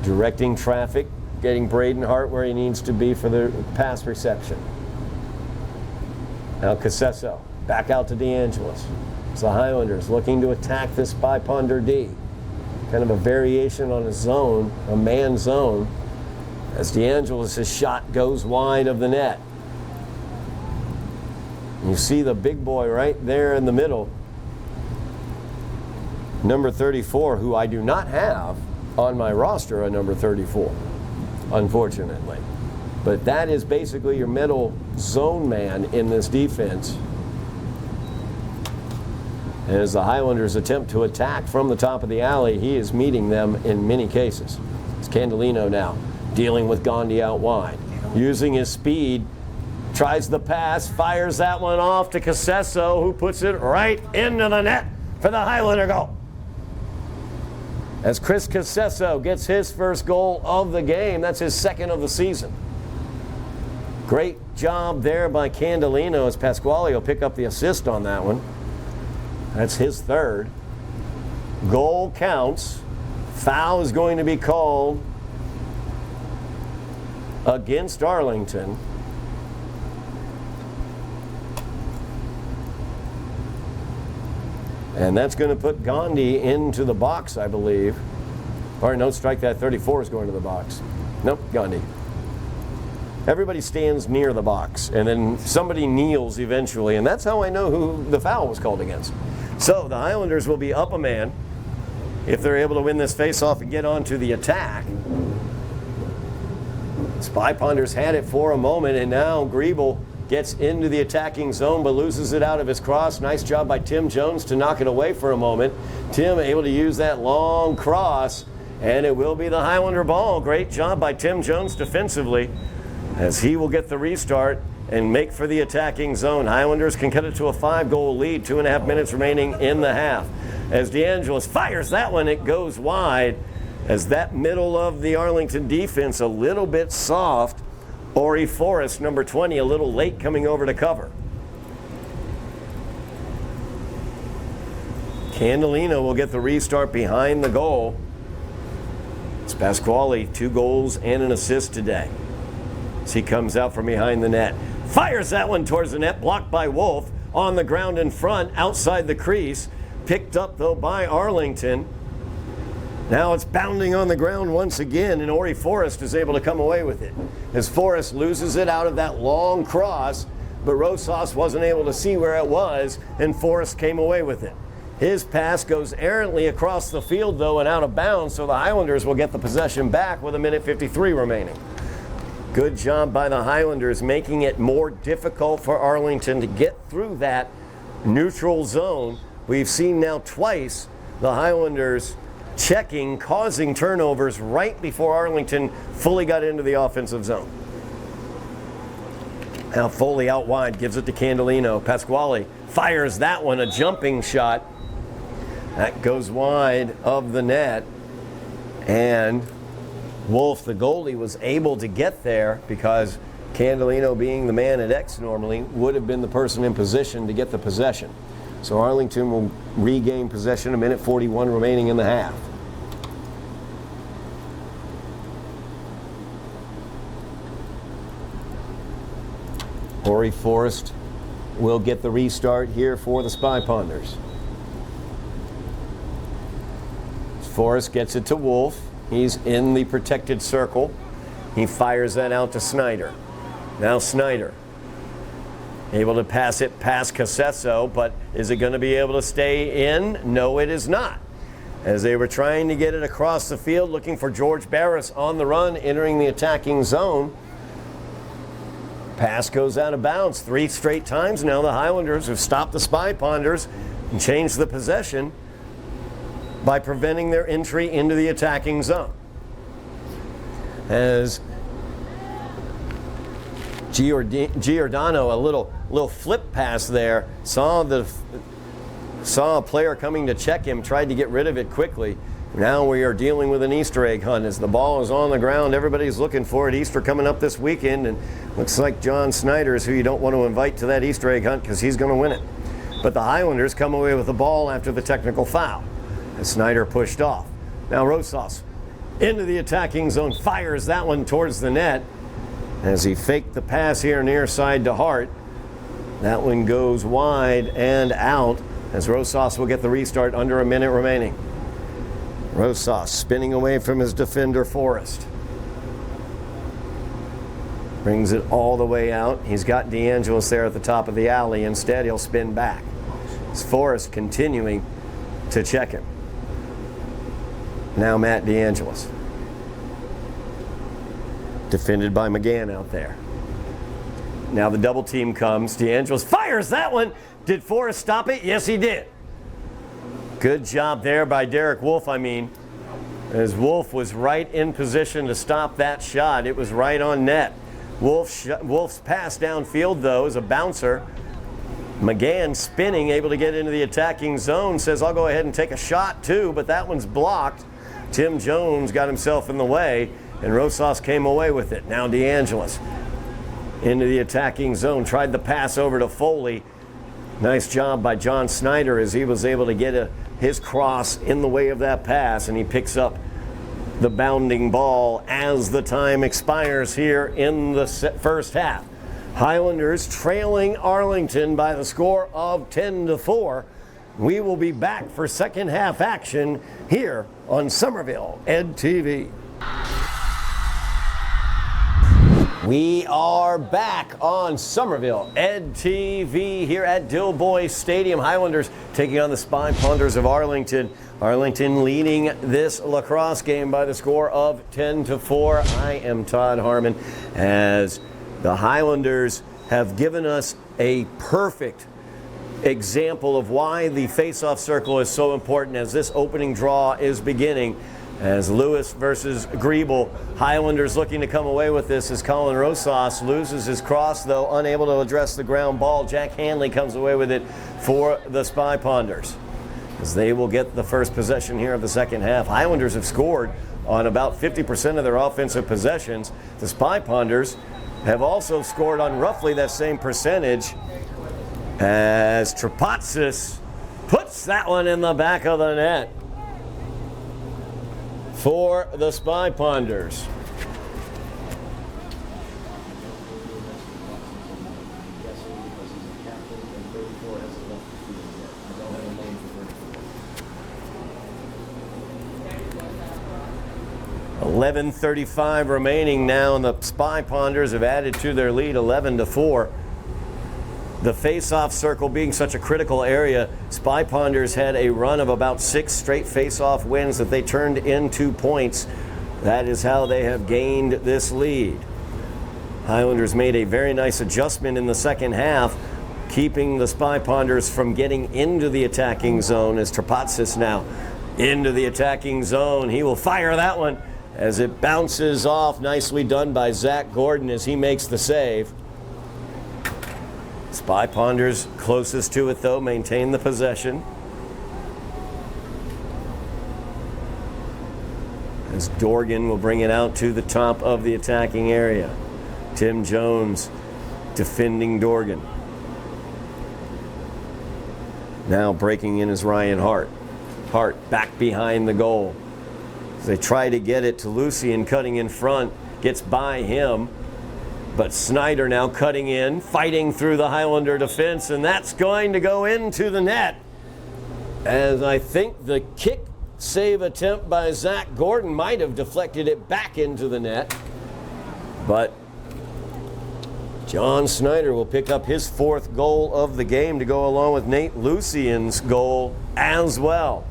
Directing traffic. Getting Braden Hart where he needs to be for the pass reception. Now Casesso, back out to DeAngelis. It's the Highlanders looking to attack this Spy Ponder D. Kind of a variation on a zone, a man zone, as DeAngelis' shot goes wide of the net. You see the big boy right there in the middle. Number 34, who I do not have on my roster, a number 34, unfortunately. But that is basically your middle zone man in this defense. As the Highlanders attempt to attack from the top of the alley, he is meeting them in many cases. It's Candelino now dealing with Gandhi out wide. Using his speed, tries the pass, fires that one off to Casesso, who puts it right into the net for the Highlander goal. As Chris Casesso gets his first goal of the game, that's his second of the season. Great job there by Candelino, as Pasquale will pick up the assist on that one. That's his third. Goal counts. Foul is going to be called against Arlington. And that's going to put Gandhi into the box, I believe. Or no, strike that. 34 is going to the box. Nope, Gandhi. Everybody stands near the box, and then somebody kneels eventually, and that's how I know who the foul was called against. So the Highlanders will be up a man if they're able to win this faceoff and get onto the attack. Spy Ponders had it for a moment, and now Griebel gets into the attacking zone but loses it out of his cross. Nice job by Tim Jones to knock it away for a moment. Tim able to use that long cross, and it will be the Highlander ball. Great job by Tim Jones defensively, as he will get the restart and make for the attacking zone. Highlanders can cut it to a 5-goal lead, 2.5 minutes remaining in the half. As DeAngelis fires that one, it goes wide, as that middle of the Arlington defense a little bit soft. Ori Forrest, number 20, a little late coming over to cover. Candelino will get the restart behind the goal. It's Pasquale, 2 goals and an assist today. As he comes out from behind the net. Fires that one towards the net, blocked by Wolf. On the ground in front, outside the crease. Picked up, though, by Arlington. Now it's bounding on the ground once again, and Ori Forrest is able to come away with it. As Forrest loses it out of that long cross, but Rosas wasn't able to see where it was, and Forrest came away with it. His pass goes errantly across the field, though, and out of bounds, so the Highlanders will get the possession back with 1:53 remaining. Good job by the Highlanders, making it more difficult for Arlington to get through that neutral zone. We've seen now twice the Highlanders checking, causing turnovers right before Arlington fully got into the offensive zone. Now Foley out wide, gives it to Candelino. Pasquale fires that one, a jumping shot. That goes wide of the net. And Wolf, the goalie, was able to get there because Candelino, being the man at X normally, would have been the person in position to get the possession. So Arlington will regain possession, 1:41 remaining in the half. Ori Forrest will get the restart here for the Spy Ponders. Forrest gets it to Wolf. He's in the protected circle. He fires that out to Snyder. Now Snyder able to pass it past Casesso, but is it going to be able to stay in? No, it is not. As they were trying to get it across the field, looking for George Barris on the run, entering the attacking zone. Pass goes out of bounds 3 straight times now. The Highlanders have stopped the Spy Ponders and changed the possession by preventing their entry into the attacking zone. As Giordano, a little flip pass there, saw a player coming to check him, tried to get rid of it quickly. Now we are dealing with an Easter egg hunt as the ball is on the ground. Everybody's looking for it. Easter coming up this weekend, and looks like John Snyder is who you don't want to invite to that Easter egg hunt because he's going to win it. But the Highlanders come away with the ball after the technical foul, as Snyder pushed off. Now Rosas into the attacking zone, fires that one towards the net as he faked the pass here near side to Hart. That one goes wide and out as Rosas will get the restart under a minute remaining. Rosas spinning away from his defender Forrest. Brings it all the way out. He's got DeAngelis there at the top of the alley. Instead, he'll spin back. It's Forrest continuing to check him. Now Matt DeAngelis. Defended by McGann out there. Now the double team comes. DeAngelis fires that one. Did Forrest stop it? Yes, he did. Good job there by Derek Wolf, as Wolf was right in position to stop that shot. It was right on net. Wolf's pass downfield, though, is a bouncer. McGann spinning, able to get into the attacking zone, says, I'll go ahead and take a shot too, but that one's blocked. Tim Jones got himself in the way, and Rosas came away with it. Now DeAngelis into the attacking zone, tried the pass over to Foley. Nice job by John Snyder as he was able to get his cross in the way of that pass, and he picks up the bounding ball as the time expires here in the first half. Highlanders trailing Arlington by the score of 10-4. We will be back for second half action here on Somerville Ed TV. We are back on Somerville Ed TV here at Dilboy Stadium. Highlanders taking on the Spy Ponders of Arlington. Arlington leading this lacrosse game by the score of 10-4. I am Todd Harmon, as the Highlanders have given us a perfect example of why the face-off circle is so important as this opening draw is beginning. As Lewis versus Griebel, Highlanders looking to come away with this as Colin Rosas loses his cross, though unable to address the ground ball. Jack Hanley comes away with it for the Spy Ponders, as they will get the first possession here of the second half. Highlanders have scored on about 50% of their offensive possessions. The Spy Ponders have also scored on roughly that same percentage, as Trapatsis puts that one in the back of the net for the Spy Ponders. .11:35 remaining now, and the Spy Ponders have added to their lead 11-4. The face-off circle being such a critical area, Spy Ponders had a run of about 6 straight face-off wins that they turned into points. That is how they have gained this lead. Highlanders made a very nice adjustment in the second half, keeping the Spy Ponders from getting into the attacking zone, as Trapatsis now into the attacking zone. He will fire that one as it bounces off. Nicely done by Zach Gordon as he makes the save. Spy Ponders closest to it, though, maintain the possession. As Dorgan will bring it out to the top of the attacking area. Tim Jones defending Dorgan. Now breaking in is Ryan Hart. Hart back behind the goal. As they try to get it to Lucian, cutting in front, gets by him. But Snyder now cutting in, fighting through the Highlander defense, and that's going to go into the net. As I think the kick save attempt by Zach Gordon might have deflected it back into the net. But John Snyder will pick up his 4th goal of the game to go along with Nate Lucian's goal as well.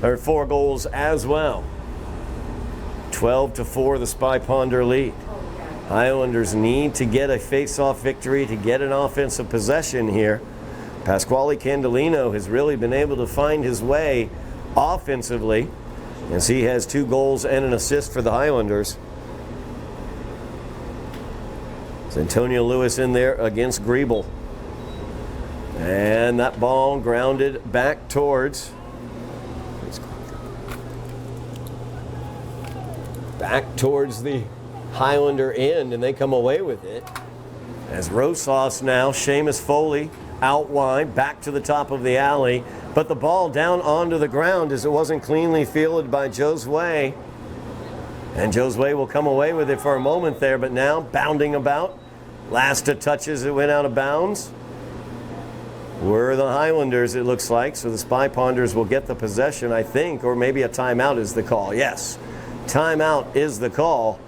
Or 4 goals as well. 12-4, the Spy Ponder lead. Highlanders need to get a face-off victory to get an offensive possession here. Pasquale Candelino has really been able to find his way offensively, as he has 2 goals and an assist for the Highlanders. It's Antonio Lewis in there against Griebel. And that ball grounded back towards the Highlander end, and they come away with it. As Rosas now, Seamus Foley out wide, back to the top of the alley, but the ball down onto the ground as it wasn't cleanly fielded by Josue. And Josue will come away with it for a moment there, but now bounding about. Last 2 touches, it went out of bounds. Were the Highlanders, it looks like, so the Spy Ponders will get the possession, I think, or maybe a timeout is the call. Yes, timeout is the call.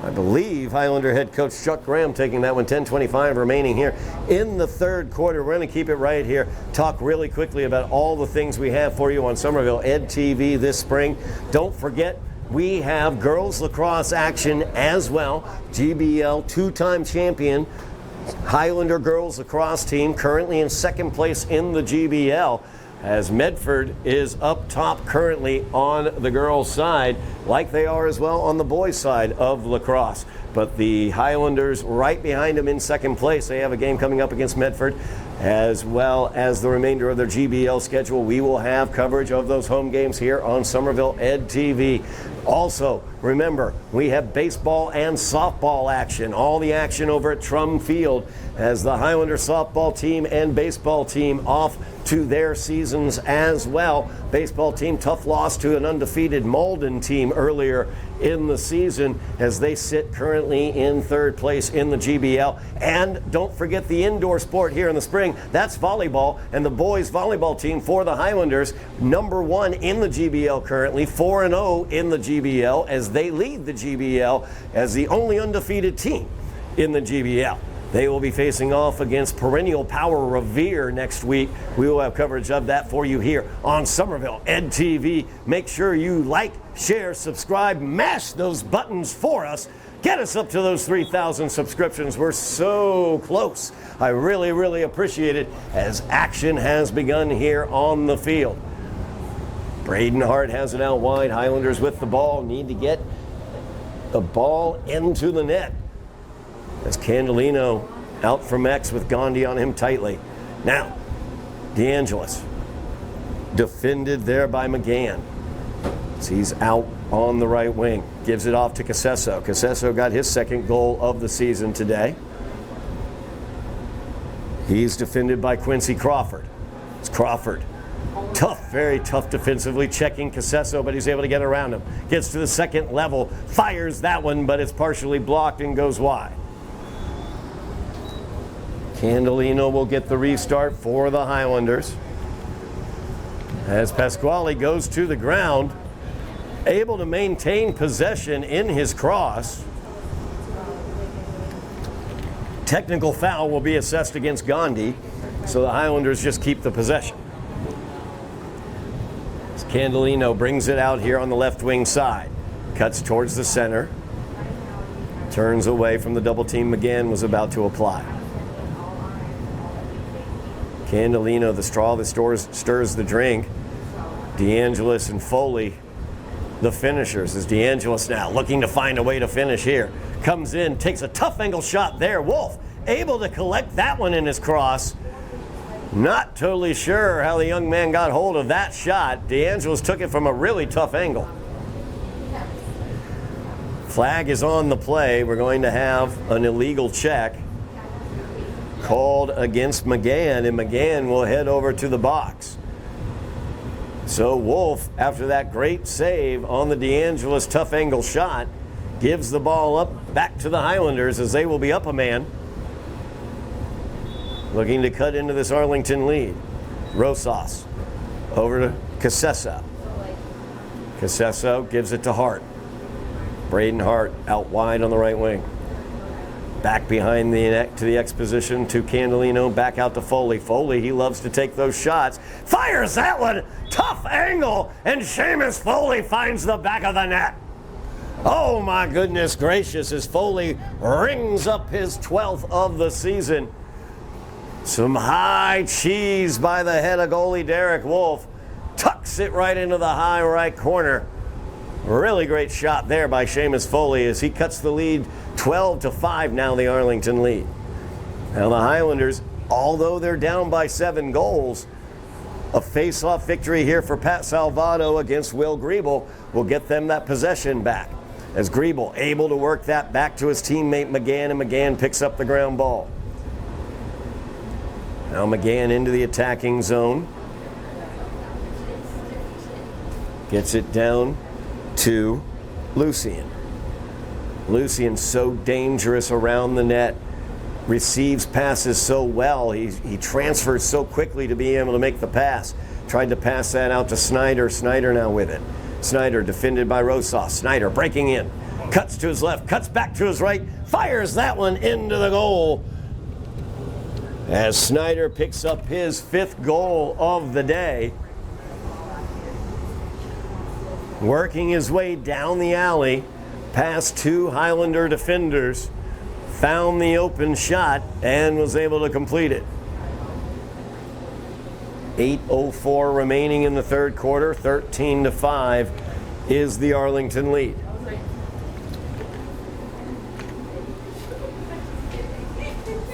I believe Highlander head coach Chuck Graham taking that one. 10:25 remaining here in the third quarter. We're going to keep it right here. Talk really quickly about all the things we have for you on Somerville Ed TV this spring. Don't forget, we have girls lacrosse action as well. GBL 2-time champion Highlander girls lacrosse team currently in 2nd place in the GBL. as Medford is up top currently on the girls' side, like they are as well on the boys' side of lacrosse. But the Highlanders right behind them in second place. They have a game coming up against Medford, as well as the remainder of their GBL schedule. We will have coverage of those home games here on Somerville Ed TV. Also, remember, we have baseball and softball action. All the action over at Trum Field as the Highlander softball team and baseball team off to their seasons as well. Baseball team, tough loss to an undefeated Malden team earlier in the season as they sit currently in third place in the GBL. And don't forget the indoor sport here in the spring. That's volleyball, and the boys volleyball team for the Highlanders, #1 in the GBL currently, 4-0 in the GBL as they lead the GBL as the only undefeated team in the GBL. They will be facing off against perennial power Revere next week. We will have coverage of that for you here on Somerville Ed TV. Make sure you like, share, subscribe, mash those buttons for us. Get us up to those 3,000 subscriptions. We're so close. I really, really appreciate it as action has begun here on the field. Braden Hart has it out wide. Highlanders with the ball need to get the ball into the net. As Candelino out from X with Gandhi on him tightly. Now, DeAngelis defended there by McGann. So he's out on the right wing. Gives it off to Casesso. Casesso got his second goal of the season today. He's defended by Quincy Crawford. It's Crawford. Tough, very tough defensively, checking Casesso, but he's able to get around him. Gets to the second level, fires that one, but it's partially blocked and goes wide. Candelino will get the restart for the Highlanders. As Pasquale goes to the ground, able to maintain possession in his cross. Technical foul will be assessed against Gandhi, so the Highlanders just keep the possession. As Candelino brings it out here on the left wing side. Cuts towards the center. Turns away from the double team McGann was about to apply. Candelino, the straw that stirs the drink. DeAngelis and Foley, the finishers. As DeAngelis now looking to find a way to finish here. Comes in, takes a tough angle shot there. Wolf able to collect that one in his cross. Not totally sure how the young man got hold of that shot. DeAngelis took it from a really tough angle. Flag is on the play. We're going to have an illegal check called against McGann, and McGann will head over to the box. So Wolf, after that great save on the DeAngelis tough angle shot, gives the ball up back to the Highlanders as they will be up a man. Looking to cut into this Arlington lead. Rosas over to Casesso. Casesso gives it to Hart. Braden Hart out wide on the right wing. Back behind to the X position to Candelino, back out to Foley. Foley, he loves to take those shots. Fires that one, tough angle, and Seamus Foley finds the back of the net. Oh my goodness gracious, as Foley rings up his 12th of the season. Some high cheese by the head of goalie Derek Wolf. Tucks it right into the high right corner. Really great shot there by Seamus Foley as he cuts the lead 12-5 now, the Arlington lead. Now the Highlanders, although they're down by 7 goals, a face-off victory here for Pat Salvato against Will Griebel will get them that possession back. As Griebel able to work that back to his teammate McGann, and McGann picks up the ground ball. Now McGann into the attacking zone. Gets it down to Lucien. Lucien so dangerous around the net, receives passes so well. He transfers so quickly to be able to make the pass. Tried to pass that out to Snyder. Snyder now with it. Snyder defended by Rosas. Snyder breaking in. Cuts to his left, cuts back to his right, fires that one into the goal. As Snyder picks up his 5th goal of the day. Working his way down the alley, past 2 Highlander defenders, found the open shot and was able to complete it. 8:04 remaining in the third quarter. 13-5 is the Arlington lead.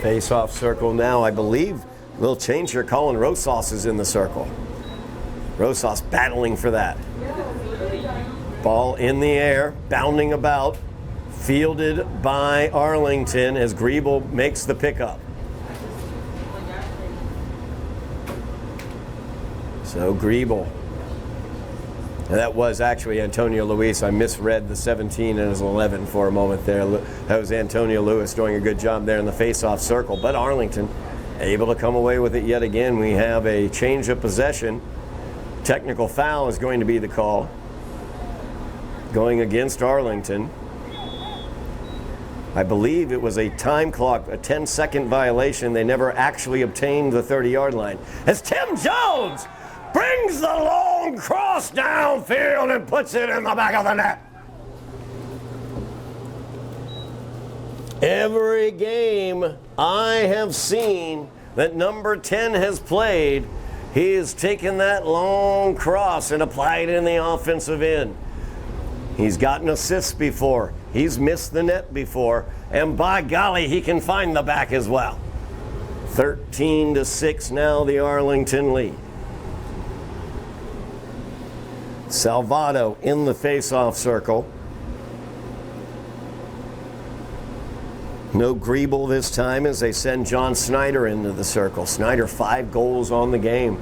Face-off circle now, I believe we'll change here. Colin Rosas is in the circle. Rosas battling for that. Ball in the air, bounding about, fielded by Arlington as Griebel makes the pickup. So Griebel. That was actually Antonio Luis. I misread the 17 and his 11 for a moment there. That was Antonio Luis doing a good job there in the face-off circle. But Arlington able to come away with it yet again. We have a change of possession. Technical foul is going to be the call. Going against Arlington. I believe it was a time clock, a 10-second violation. They never actually obtained the 30-yard line. As Tim Jones brings the long cross downfield and puts it in the back of the net. Every game I have seen that number 10 has played, he has taken that long cross and applied it in the offensive end. He's gotten assists before. He's missed the net before. And by golly, he can find the back as well. 13-6 now, the Arlington lead. Salvato in the face-off circle. No Griebel this time as they send John Snyder into the circle. Snyder 5 goals on the game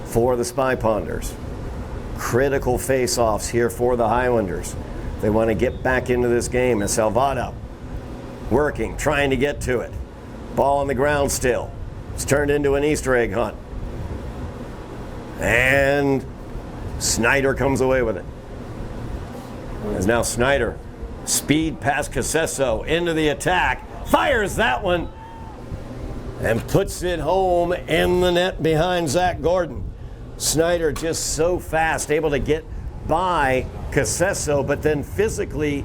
for the Spy Ponders. Critical face-offs here for the Highlanders. They want to get back into this game. And Salvato working, trying to get to it. Ball on the ground still. It's turned into an Easter egg hunt. And Snyder comes away with it. As now Snyder, speed past Casesso into the attack, fires that one, and puts it home in the net behind Zach Gordon. Snyder just so fast, able to get by Casesso, but then physically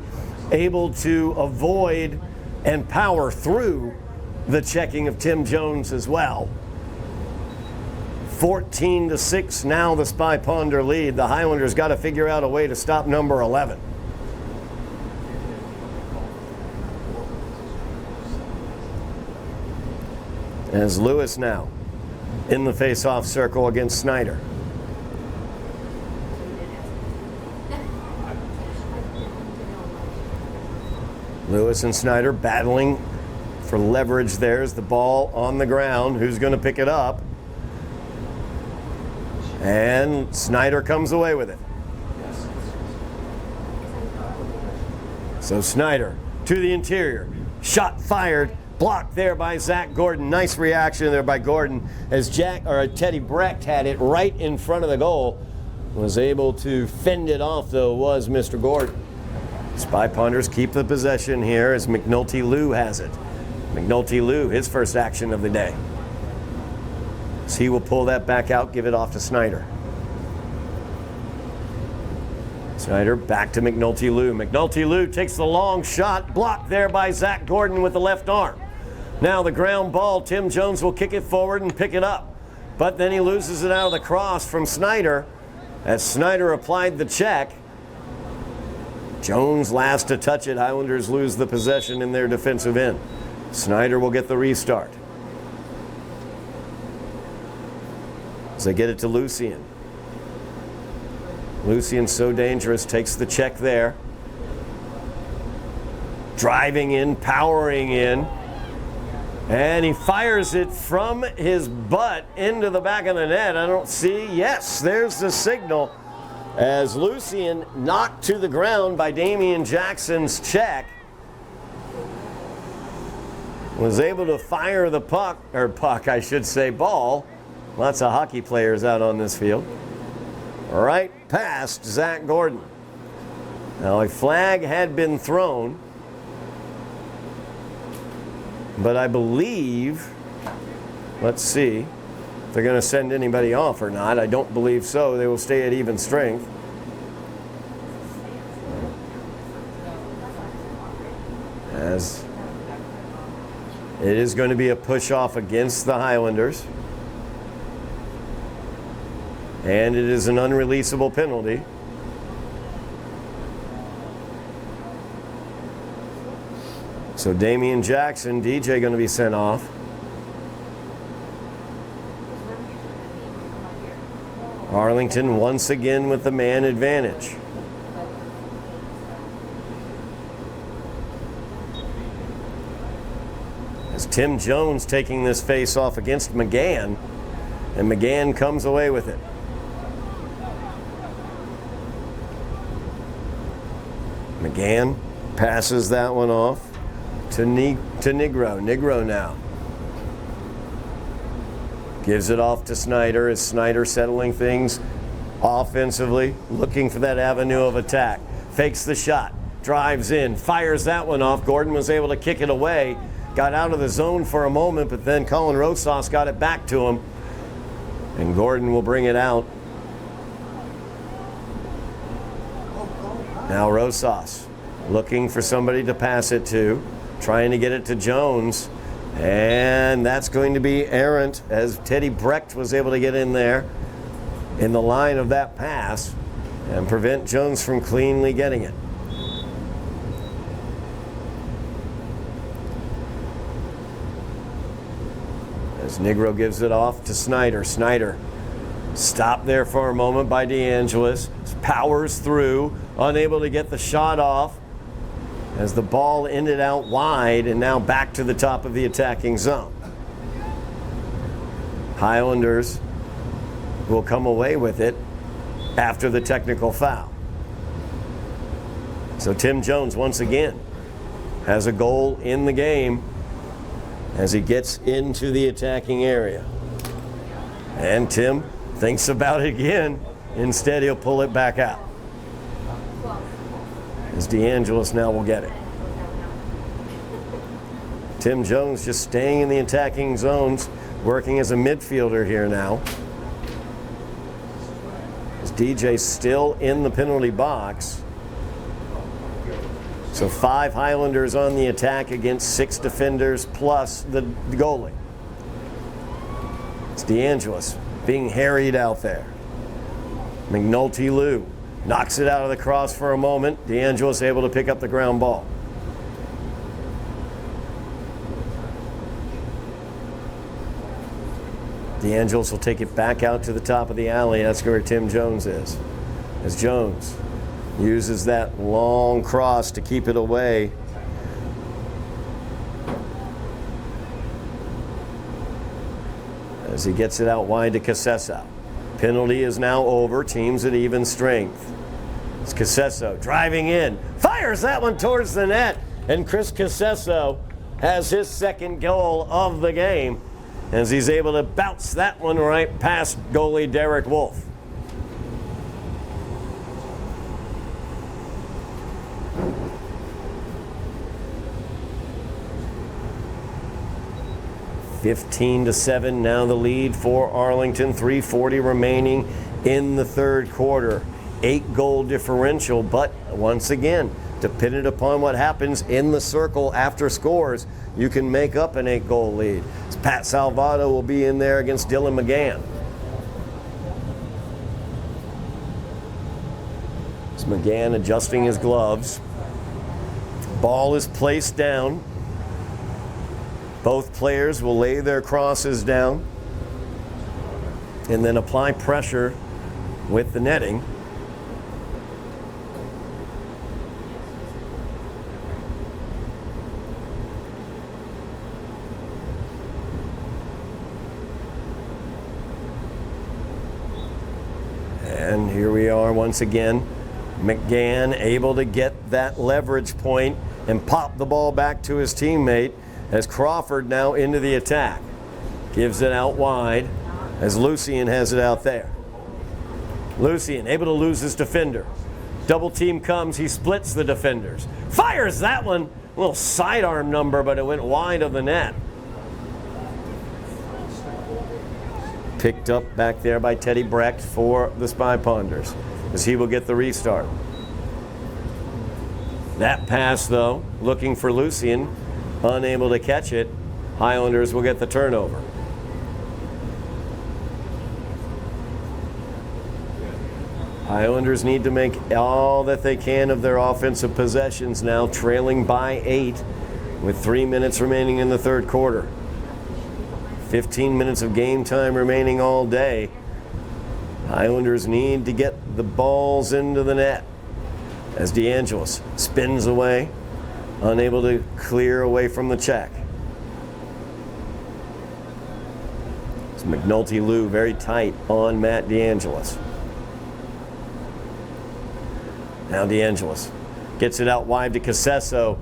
able to avoid and power through the checking of Tim Jones as well. 14-6 now the Spy Ponder lead. The Highlanders got to figure out a way to stop number 11. As Lewis now in the face-off circle against Snyder. Lewis and Snyder battling for leverage. There's the ball on the ground. Who's going to pick it up? And Snyder comes away with it. So Snyder to the interior. Shot fired. Blocked there by Zach Gordon. Nice reaction there by Gordon as Teddy Brecht had it right in front of the goal. Was able to fend it off, though, was Mr. Gordon. Spy Ponders keep the possession here as McNulty Lou has it. McNulty Lou, his first action of the day. So he will pull that back out, give it off to Snyder. Snyder back to McNulty Lou. McNulty Lou takes the long shot, blocked there by Zach Gordon with the left arm. Now the ground ball, Tim Jones will kick it forward and pick it up. But then he loses it out of the cross from Snyder as Snyder applied the check. Jones last to touch it. Highlanders lose the possession in their defensive end. Snyder will get the restart. As they get it to Lucien. Lucien, so dangerous, takes the check there. Driving in, powering in. And he fires it from his butt into the back of the net. I don't see. Yes, there's the signal. As Lucien knocked to the ground by Damian Jackson's check. Was able to fire the puck, I should say, ball. Lots of hockey players out on this field. Right past Zach Gordon. Now a flag had been thrown, but I believe, let's see, if they're going to send anybody off or not. I don't believe so. They will stay at even strength. As it is going to be a push off against the Highlanders. and it is an unreleasable penalty. So Damian Jackson, DJ, going to be sent off. Arlington once again with the man advantage. As Tim Jones taking this face off against McGann, and McGann comes away with it. McGann passes that one off to Negro. Negro now gives it off to Snyder as Snyder settling things offensively, looking for that avenue of attack. Fakes the shot, drives in, fires that one off. Gordon was able to kick it away, got out of the zone for a moment, but then Colin Rosas got it back to him, and Gordon will bring it out. Now Rosas looking for somebody to pass it to, trying to get it to Jones. And that's going to be errant as Teddy Brecht was able to get in there in the line of that pass and prevent Jones from cleanly getting it. As Negro gives it off to Snyder. Snyder stopped there for a moment by DeAngelis. Powers through, unable to get the shot off, as the ball ended out wide and now back to the top of the attacking zone. Highlanders will come away with it after the technical foul. So Tim Jones once again has a goal in the game as he gets into the attacking area. And Tim thinks about it again. Instead, he'll pull it back out. As DeAngelis now will get it. Tim Jones just staying in the attacking zones, working as a midfielder here now. As DJ still in the penalty box. So 5 Highlanders on the attack against 6 defenders plus the goalie. It's DeAngelis being harried out there. McNulty Lou knocks it out of the cross for a moment. DeAngelis able to pick up the ground ball. DeAngelis will take it back out to the top of the alley. That's where Tim Jones is. As Jones uses that long cross to keep it away. As he gets it out wide to Casesso. Penalty is now over. Teams at even strength. It's Casesso driving in. Fires that one towards the net. And Chris Casesso has his second goal of the game as he's able to bounce that one right past goalie Derek Wolf. (15-7) now the lead for Arlington. 3:40 remaining in the third quarter. 8-goal differential, but once again, dependent upon what happens in the circle after scores, you can make up an 8-goal lead. Pat Salvato will be in there against Dylan McGann. It's McGann adjusting his gloves. Ball is placed down. Both players will lay their crosses down and then apply pressure with the netting. And here we are once again. McGann able to get that leverage point and pop the ball back to his teammate as Crawford now into the attack. Gives it out wide as Lucien has it out there. Lucien able to lose his defender. Double team comes, he splits the defenders. Fires that one, a little sidearm number, but it went wide of the net. Picked up back there by Teddy Brecht for the Spy Ponders as he will get the restart. That pass though, looking for Lucien, unable to catch it. Highlanders will get the turnover. Highlanders need to make all that they can of their offensive possessions now, trailing by 8 with 3 minutes remaining in the third quarter. 15 minutes of game time remaining all day. Highlanders need to get the balls into the net as DeAngelis spins away, unable to clear away from the check. It's McNulty-Lou very tight on Matt DeAngelis. Now DeAngelis gets it out wide to Casesso.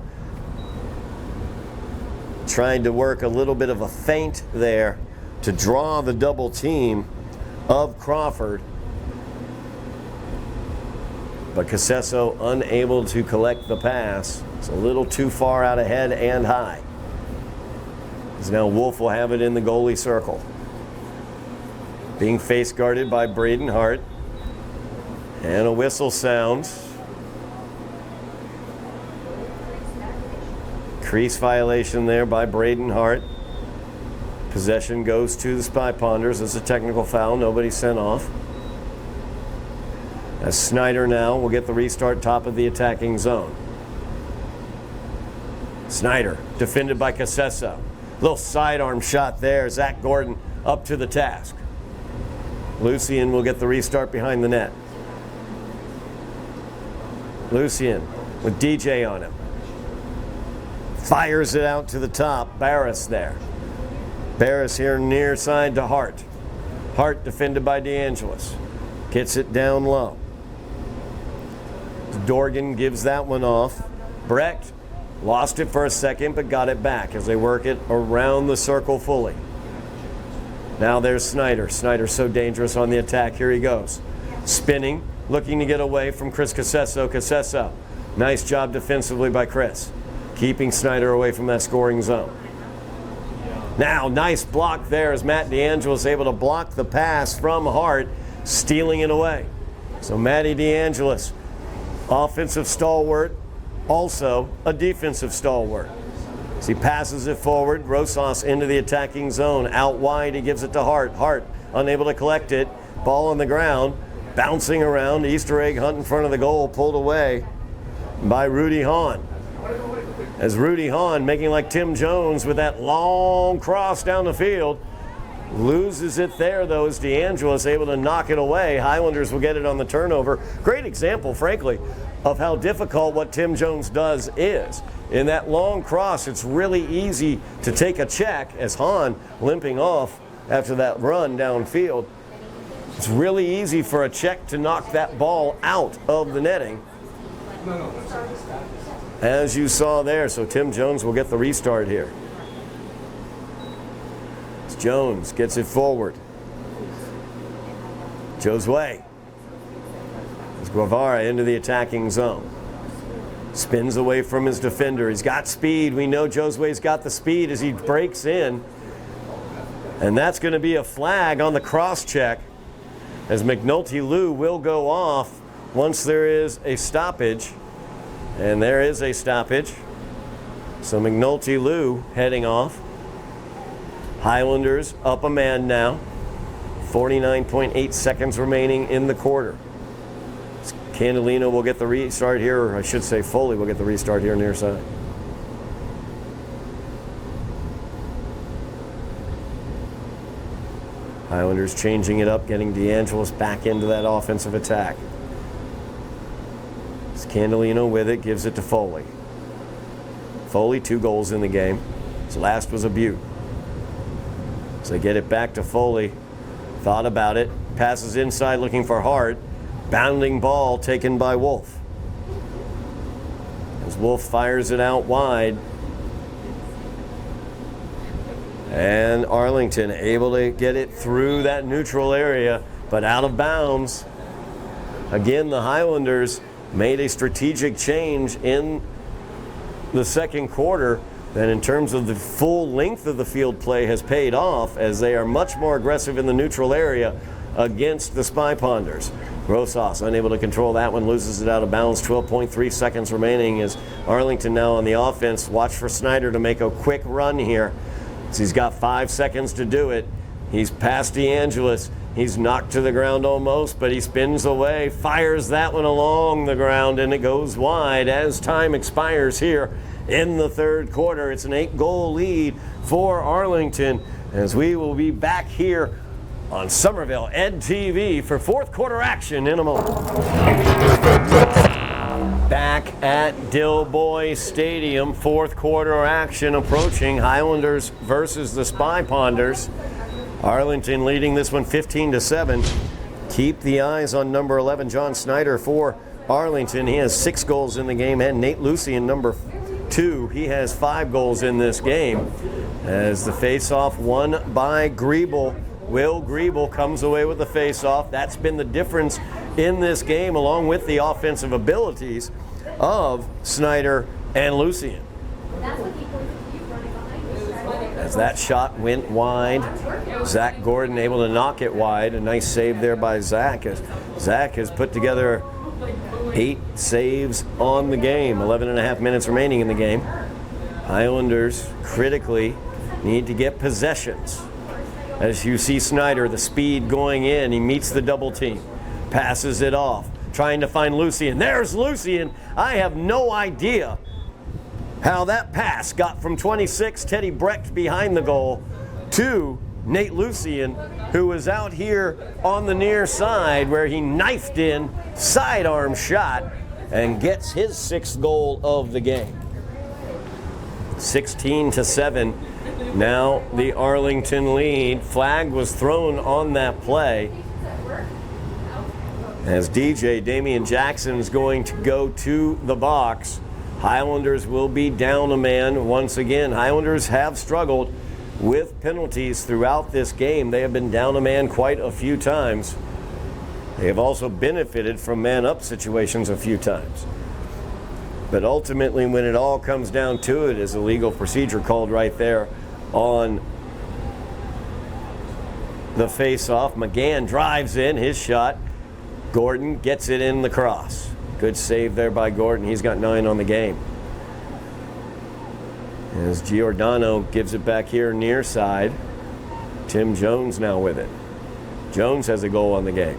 Trying to work a little bit of a feint there to draw the double team of Crawford. But Casesso unable to collect the pass. It's a little too far out ahead and high. As now Wolf will have it in the goalie circle. Being face guarded by Braden Hart. And a whistle sounds. Crease violation there by Braden Hart. Possession goes to the Spy Ponders. It's a technical foul. Nobody sent off. As Snyder now will get the restart top of the attacking zone. Snyder defended by Casesso. Little sidearm shot there. Zach Gordon up to the task. Lucien will get the restart behind the net. Lucien with DJ on him. Fires it out to the top. Barris there. Barris here near side to Hart. Hart defended by DeAngelis. Gets it down low. Dorgan gives that one off. Brecht lost it for a second but got it back as they work it around the circle fully. Now there's Snyder. Snyder's so dangerous on the attack. Here he goes. Spinning, looking to get away from Chris Casesso. Casesso. Nice job defensively by Chris. Keeping Snyder away from that scoring zone. Now, nice block there as Matt DeAngelis able to block the pass from Hart, stealing it away. So Matty DeAngelis, offensive stalwart, also a defensive stalwart. As he passes it forward, Rosas into the attacking zone. Out wide, he gives it to Hart. Hart unable to collect it. Ball on the ground, bouncing around. Easter egg hunt in front of the goal, pulled away by Rudy Hahn. As Rudy Hahn, making like Tim Jones with that long cross down the field, loses it there though as DeAngelis able to knock it away. Highlanders will get it on the turnover. Great example, frankly, of how difficult what Tim Jones does is. In that long cross, it's really easy to take a check as Hahn limping off after that run downfield. It's really easy for a check to knock that ball out of the netting. As you saw there, so Tim Jones will get the restart here. As Jones gets it forward. Josue. As Guevara into the attacking zone. Spins away from his defender. He's got speed. We know Josue's got the speed as he breaks in. And that's going to be a flag on the cross check as McNulty-Lou will go off once there is a stoppage. And there is a stoppage. So McNulty-Lou heading off. Highlanders up a man now. 49.8 seconds remaining in the quarter. Candelino will get the restart here, or I should say Foley will get the restart here near side. Highlanders changing it up, getting DeAngelis back into that offensive attack. Candelino with it, gives it to Foley. Foley, 2 goals in the game. His last was a Butte. So they get it back to Foley. Thought about it. Passes inside looking for Hart. Bounding ball taken by Wolf. As Wolf fires it out wide. And Arlington able to get it through that neutral area, but out of bounds. Again, the Highlanders made a strategic change in the second quarter that in terms of the full length of the field play has paid off as they are much more aggressive in the neutral area against the Spy Ponders. Rosas unable to control that one, loses it out of bounds. 12.3 seconds remaining as Arlington now on the offense. Watch for Snyder to make a quick run here. So he's got 5 seconds to do it. He's past DeAngelis. He's knocked to the ground almost, but he spins away, fires that one along the ground, and it goes wide as time expires here in the third quarter. It's an 8-goal lead for Arlington, as we will be back here on Somerville Ed TV for fourth quarter action in a moment. Back at Dilboy Stadium, fourth quarter action approaching. Highlanders versus the Spy Ponders. Arlington leading this one 15-7. Keep the eyes on number 11, John Snyder, for Arlington. He has 6 goals in the game, and Nate Lucian, number 2, he has 5 goals in this game. As the face-off won by Griebel. Will Griebel comes away with the face-off. That's been the difference in this game, along with the offensive abilities of Snyder and Lucian. As that shot went wide, Zach Gordon able to knock it wide. A nice save there by Zach, as Zach has put together 8 saves on the game. 11.5 minutes remaining in the game. Highlanders critically need to get possessions. As you see Snyder, the speed going in, he meets the double team, passes it off, trying to find Lucian. There's Lucian. I have no idea how that pass got from 26, Teddy Brecht behind the goal, to Nate Lucian, who was out here on the near side where he knifed in, sidearm shot, and gets his 6th goal of the game. 16-7. Now the Arlington lead. Flag was thrown on that play, as DJ Damian Jackson is going to go to the box. Highlanders will be down a man once again. Highlanders have struggled with penalties throughout this game. They have been down a man quite a few times. They have also benefited from man-up situations a few times. But ultimately, when it all comes down to it, is a legal procedure called right there on the face-off. McGann drives in his shot. Gordon gets it in the cross. Good save there by Gordon. He's got 9 on the game. As Giordano gives it back here near side. Tim Jones now with it. Jones has a goal on the game.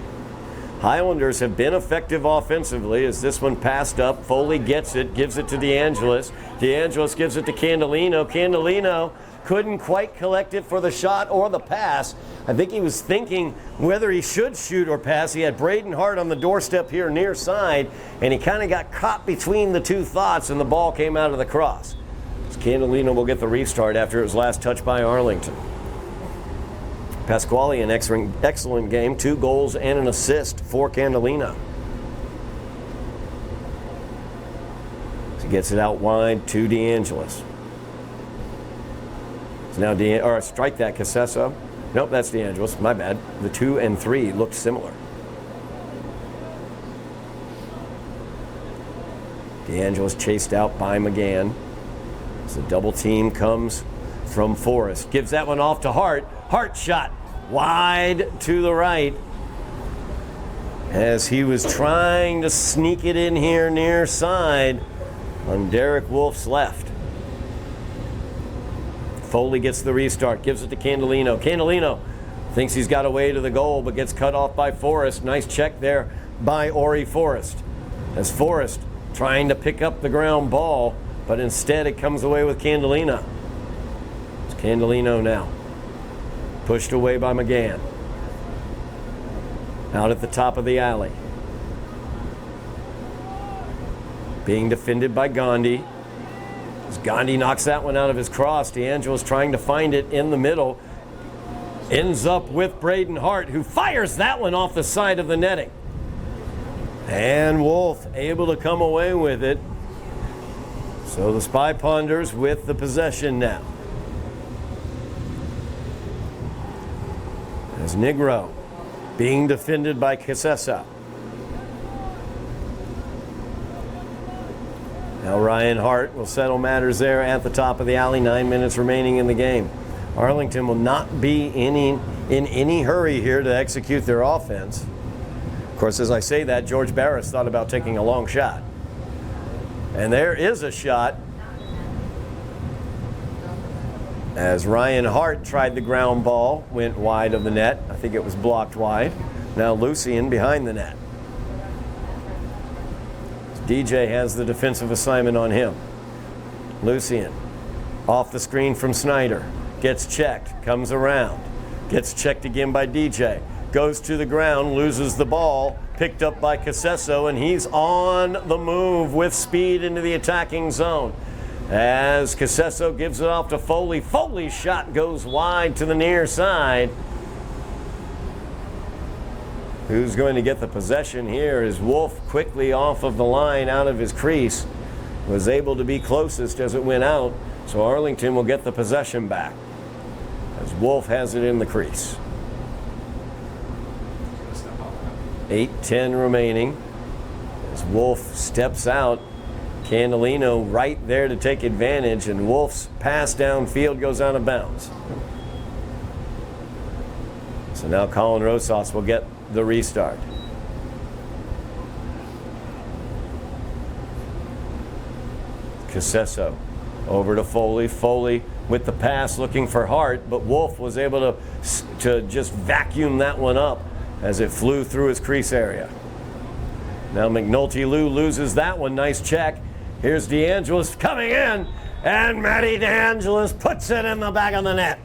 Highlanders have been effective offensively as this one passed up. Foley gets it, gives it to DeAngelis. DeAngelis gives it to Candelino. Candelino couldn't quite collect it for the shot or the pass. I think he was thinking whether he should shoot or pass. He had Braden Hart on the doorstep here near side, and he kind of got caught between the two thoughts, and the ball came out of the cross. Candelino will get the restart after it was last touched by Arlington. Pasquale, an excellent game, 2 goals and an assist for Candelino. He gets it out wide to DeAngelis. So now strike that, Casesso. Nope, that's DeAngelis. My bad. The 2 and 3 looked similar. DeAngelis chased out by McGann. So the double team comes from Forrest. Gives that one off to Hart. Hart shot wide to the right, as he was trying to sneak it in here near side on Derek Wolf's left. Foley gets the restart, gives it to Candelino. Candelino thinks he's got a way to the goal, but gets cut off by Forrest. Nice check there by Ori Forrest. As Forrest trying to pick up the ground ball, but instead it comes away with Candelino. It's Candelino now. Pushed away by McGann. Out at the top of the alley. Being defended by Gandhi. As Gandhi knocks that one out of his cross, DeAngelis trying to find it in the middle. Ends up with Braden Hart, who fires that one off the side of the netting. And Wolf able to come away with it. So the Spy Ponders with the possession now. As Negro being defended by Casesso. Now Ryan Hart will settle matters there at the top of the alley. 9 minutes remaining in the game. Arlington will not be in any hurry here to execute their offense. Of course, as I say that, George Barris thought about taking a long shot. And there is a shot. As Ryan Hart tried the ground ball, went wide of the net. I think it was blocked wide. Now Lucian behind the net. DJ has the defensive assignment on him. Lucian off the screen from Snyder. Gets checked, comes around. Gets checked again by DJ. Goes to the ground, loses the ball. Picked up by Casesso, and he's on the move with speed into the attacking zone. As Casesso gives it off to Foley. Foley's shot goes wide to the near side. Who's going to get the possession here is Wolf, quickly off of the line out of his crease. Was able to be closest as it went out, so Arlington will get the possession back as Wolf has it in the crease. 8:10 remaining as Wolf steps out. Candelino right there to take advantage, and Wolf's pass downfield goes out of bounds. So now Colin Rosas will get the restart. Casesso over to Foley. Foley with the pass looking for Hart, but Wolf was able to just vacuum that one up as it flew through his crease area. Now McNulty-Lou loses that one. Nice check. Here's DeAngelis coming in, and Matty DeAngelis puts it in the back of the net.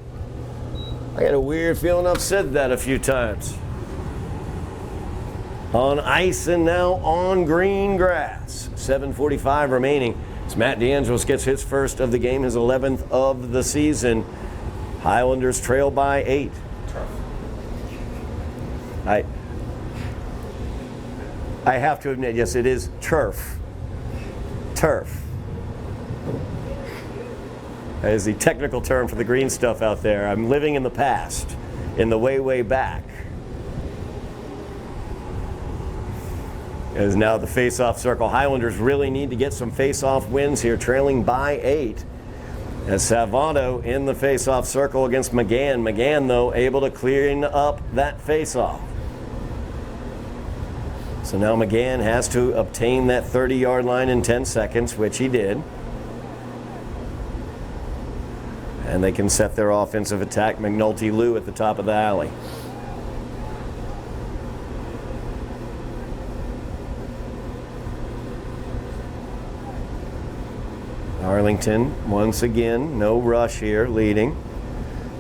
I got a weird feeling I've said that a few times. On ice and now on green grass. 7:45 remaining. As Matt DeAngelis gets his first of the game, his 11th of the season. Highlanders trail by 8. I have to admit, yes, it is turf. Turf. That is the technical term for the green stuff out there. I'm living in the past, in the way, way back. As now the face-off circle. Highlanders really need to get some face-off wins here, trailing by 8. As Salvato in the face-off circle against McGann. McGann, though, able to clean up that face-off. So now McGann has to obtain that 30-yard line in 10 seconds, which he did. And they can set their offensive attack. McNulty-Lou at the top of the alley. Arlington, once again, no rush here, leading.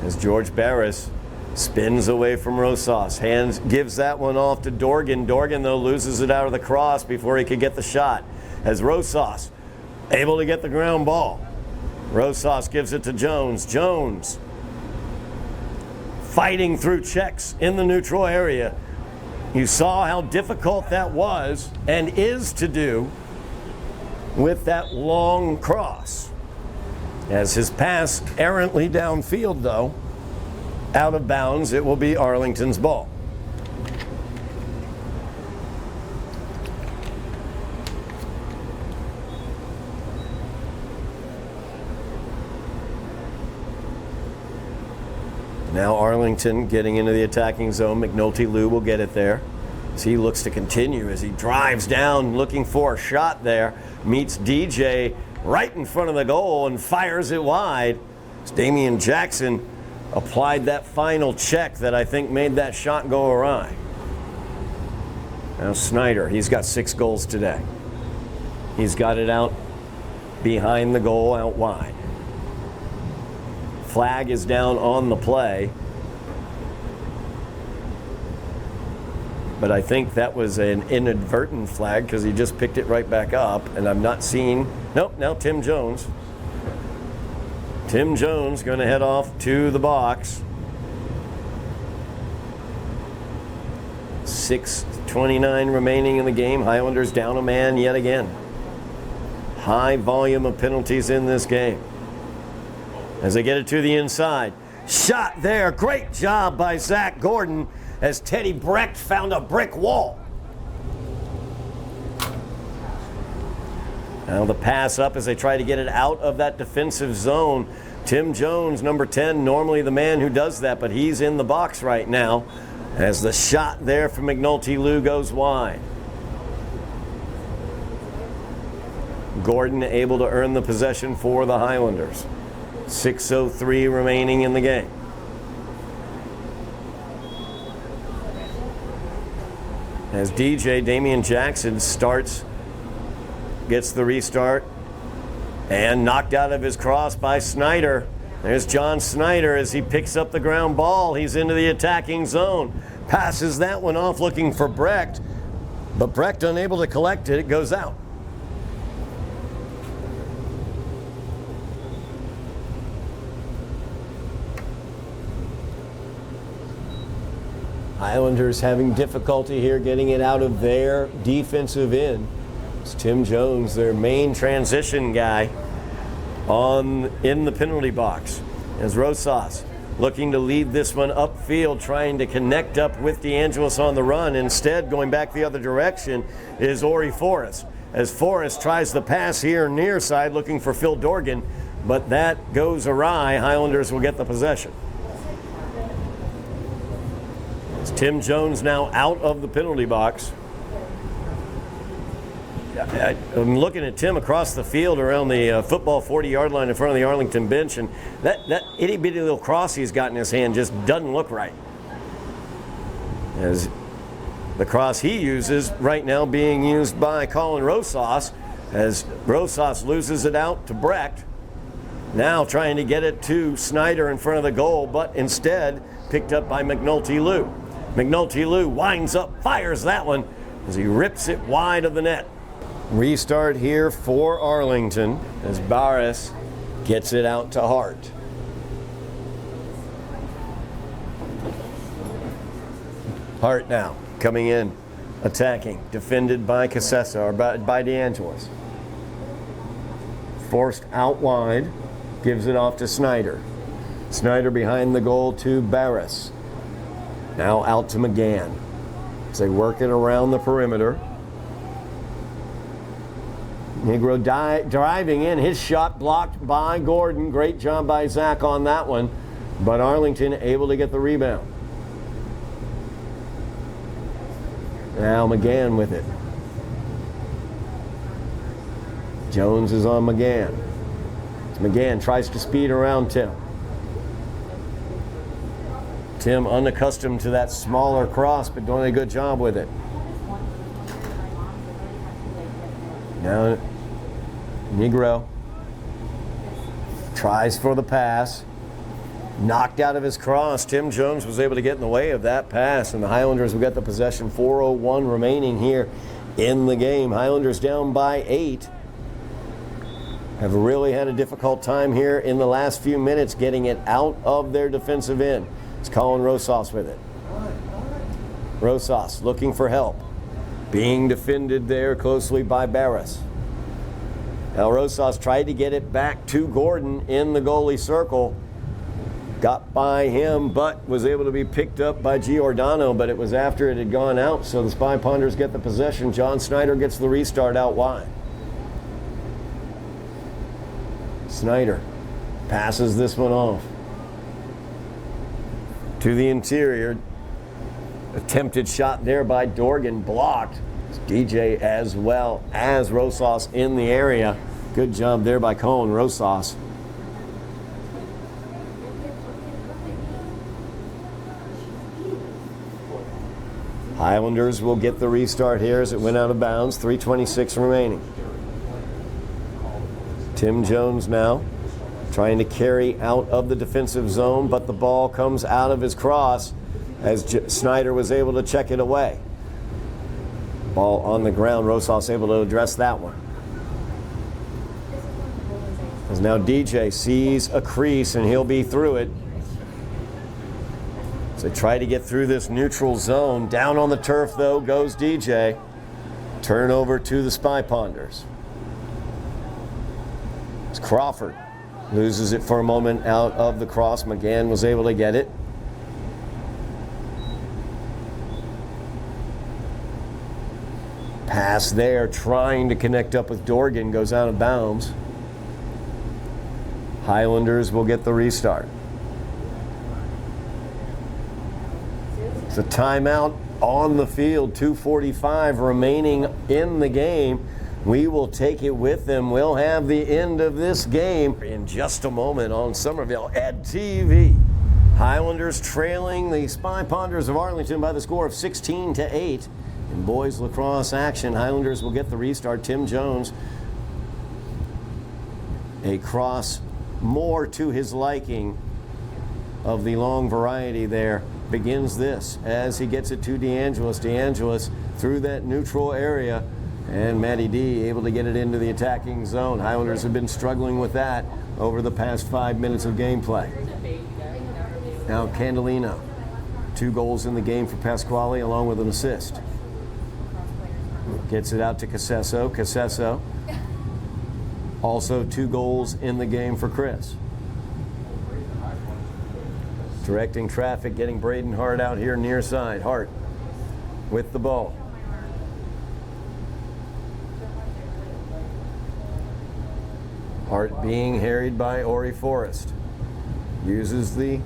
As George Barris spins away from Rosas. Gives that one off to Dorgan. Dorgan, though, loses it out of the cross before he could get the shot. As Rosas able to get the ground ball. Rosas gives it to Jones. Jones fighting through checks in the neutral area. You saw how difficult that was and is to do with that long cross. As his pass errantly downfield, though, out of bounds, it will be Arlington's ball. Now Arlington getting into the attacking zone. McNulty-Lou will get it there. As he looks to continue as he drives down looking for a shot there. Meets DJ right in front of the goal and fires it wide. As Damian Jackson applied that final check that I think made that shot go awry. Now Snyder, he's got 6 goals today. He's got it out behind the goal, out wide. Flag is down on the play. But I think that was an inadvertent flag because he just picked it right back up, and I'm not seeing. Nope, now Tim Jones. Tim Jones going to head off to the box. 6:29 remaining in the game. Highlanders down a man yet again. High volume of penalties in this game. As they get it to the inside. Shot there. Great job by Zach Gordon as Teddy Brecht found a brick wall. Now the pass up as they try to get it out of that defensive zone. Tim Jones, number 10, normally the man who does that, but he's in the box right now as the shot there from McNulty-Lou goes wide. Gordon able to earn the possession for the Highlanders. 6:03 remaining in the game. As DJ Damian Jackson gets the restart, and knocked out of his cross by Snyder. There's John Snyder as he picks up the ground ball. He's into the attacking zone. Passes that one off looking for Brecht, but Brecht unable to collect it. It goes out. Highlanders having difficulty here getting it out of their defensive end. It's Tim Jones, their main transition guy, in the penalty box. As Rosas looking to lead this one upfield, trying to connect up with DeAngelis on the run. Instead, going back the other direction is Ori Forrest. As Forrest tries the pass here near side, looking for Phil Dorgan, but that goes awry. Highlanders will get the possession. As Tim Jones now out of the penalty box. I'm looking at Tim across the field around the football 40-yard line in front of the Arlington bench, and that itty-bitty little cross he's got in his hand just doesn't look right. As the cross he uses right now being used by Colin Rosas, as Rosas loses it out to Brecht. Now trying to get it to Snyder in front of the goal, but instead picked up by McNulty Lou. McNulty Lou winds up, fires that one as he rips it wide of the net. Restart here for Arlington as Barris gets it out to Hart. Hart now coming in, attacking, defended by Cassessa or by DeAngelis. Forced out wide, gives it off to Snyder. Snyder behind the goal to Barris. Now out to McGann as they work it around the perimeter. Negro driving in, his shot blocked by Gordon. Great job by Zach on that one, but Arlington able to get the rebound. Now McGann with it. Jones is on McGann. McGann tries to speed around Tim. Tim unaccustomed to that smaller cross, but doing a good job with it. Now Negro tries for the pass. Knocked out of his cross. Tim Jones was able to get in the way of that pass, and the Highlanders will get the possession. 4:01 remaining here in the game. Highlanders down by 8. Have really had a difficult time here in the last few minutes getting it out of their defensive end. It's Colin Rosas with it. Rosas looking for help. Being defended there closely by Barris. Now Rosas tried to get it back to Gordon in the goalie circle. Got by him, but was able to be picked up by Giordano, but it was after it had gone out, so the Spy Ponders get the possession. John Snyder gets the restart out wide. Snyder passes this one off to the interior. Attempted shot there by Dorgan, blocked. It's DJ as well as Rosas in the area. Good job there by Colin Rosas. Highlanders will get the restart here as it went out of bounds. 3:26 remaining. Tim Jones now trying to carry out of the defensive zone, but the ball comes out of his cross as Snyder was able to check it away. Ball on the ground, Rosas able to address that one. As now DJ sees a crease and he'll be through it. So they try to get through this neutral zone. Down on the turf though goes DJ. Turnover to the Spy Ponders. It's Crawford. Loses it for a moment out of the cross. McGann was able to get it. Pass there, trying to connect up with Dorgan, goes out of bounds. Highlanders will get the restart. It's a timeout on the field, 2:45 remaining in the game. We will take it with them. We'll have the end of this game in just a moment on Somerville Ed TV. Highlanders trailing the Spy Ponders of Arlington by the score of 16-8. In boys lacrosse action, Highlanders will get the restart. Tim Jones, a cross more to his liking of the long variety there, begins this as he gets it to DeAngelis. DeAngelis through that neutral area, and Matty D able to get it into the attacking zone. Highlanders have been struggling with that over the past 5 minutes of gameplay. Now Candelino, 2 goals in the game for Pasquale along with an assist. Gets it out to Casesso. Casesso, also 2 goals in the game for Chris. Directing traffic, getting Braden Hart out here near side. Hart with the ball. Hart being harried by Ori Forrest. Uses the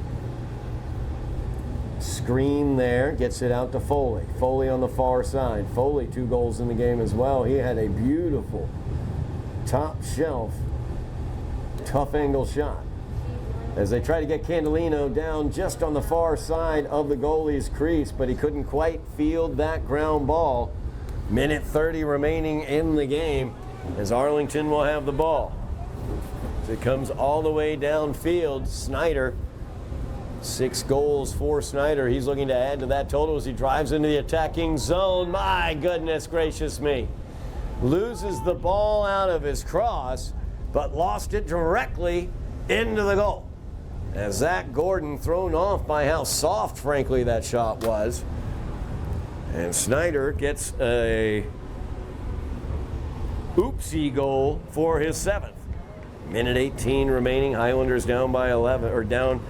screen there, gets it out to Foley. Foley on the far side. Foley 2 goals in the game as well. He had a beautiful top shelf, tough angle shot as they try to get Candelino down just on the far side of the goalie's crease, but he couldn't quite field that ground ball. Minute 30 remaining in the game as Arlington will have the ball. As it comes all the way downfield, Snyder, 6 goals for Snyder. He's looking to add to that total as he drives into the attacking zone. My goodness gracious me. Loses the ball out of his cross, but lost it directly into the goal. As Zach Gordon, thrown off by how soft, frankly, that shot was. And Snyder gets a oopsie goal for his 7th. Minute 18 remaining. Highlanders down by 11, or down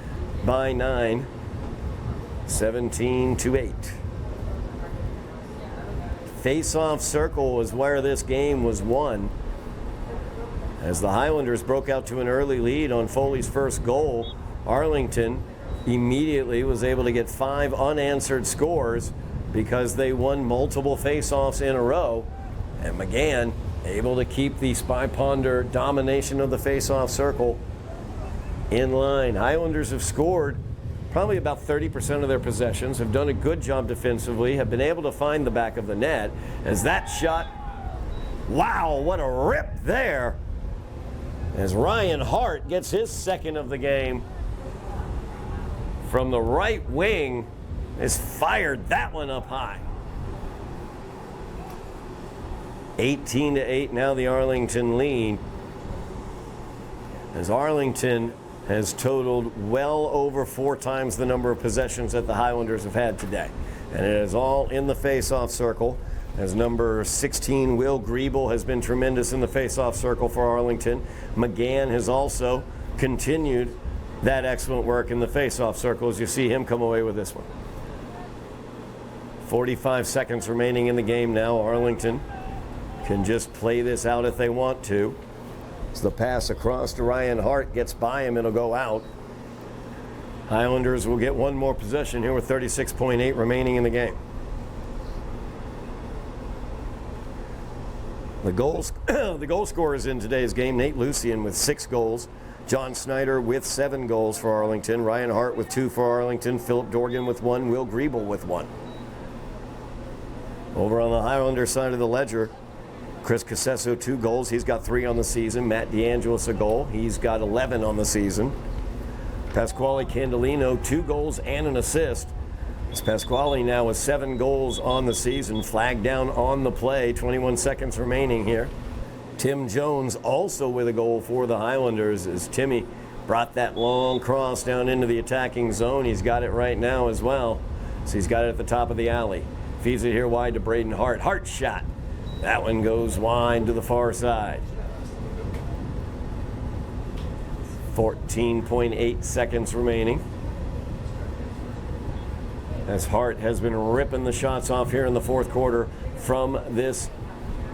by 9, 17-8. Face-off circle was where this game was won, as the Highlanders broke out to an early lead on Foley's first goal. Arlington immediately was able to get 5 unanswered scores because they won multiple face-offs in a row, and McGann able to keep the Spy Ponder domination of the face-off circle in line. Highlanders have scored probably about 30% of their possessions, have done a good job defensively, have been able to find the back of the net as that shot, wow, what a rip there, as Ryan Hart gets his 2nd of the game from the right wing, has fired that one up high. 18-8 now the Arlington lead, as Arlington has totaled well over 4 times the number of possessions that the Highlanders have had today. And it is all in the face-off circle, as number 16, Will Griebel, has been tremendous in the face-off circle for Arlington. McGann has also continued that excellent work in the face-off circle, as you see him come away with this one. 45 seconds remaining in the game now. Arlington can just play this out if they want to. As the pass across to Ryan Hart gets by him, it'll go out. Highlanders will get one more possession here with 36.8 remaining in the game. The goal scorers in today's game: Nate Lucian with 6 goals, John Snyder with 7 goals for Arlington, Ryan Hart with 2 for Arlington, Philip Dorgan with 1, Will Griebel with 1. Over on the Highlander side of the ledger, Chris Casesso, 2 goals. He's got 3 on the season. Matt DeAngelis, a goal. He's got 11 on the season. Pasquale Candelino, 2 goals and an assist. As Pasquale now with 7 goals on the season. Flag down on the play. 21 seconds remaining here. Tim Jones also with a goal for the Highlanders, as Timmy brought that long cross down into the attacking zone. He's got it right now as well. So he's got it at the top of the alley. Feeds it here wide to Braden Hart. Hart shot. That one goes wide to the far side. 14.8 seconds remaining, as Hart has been ripping the shots off here in the 4th quarter from this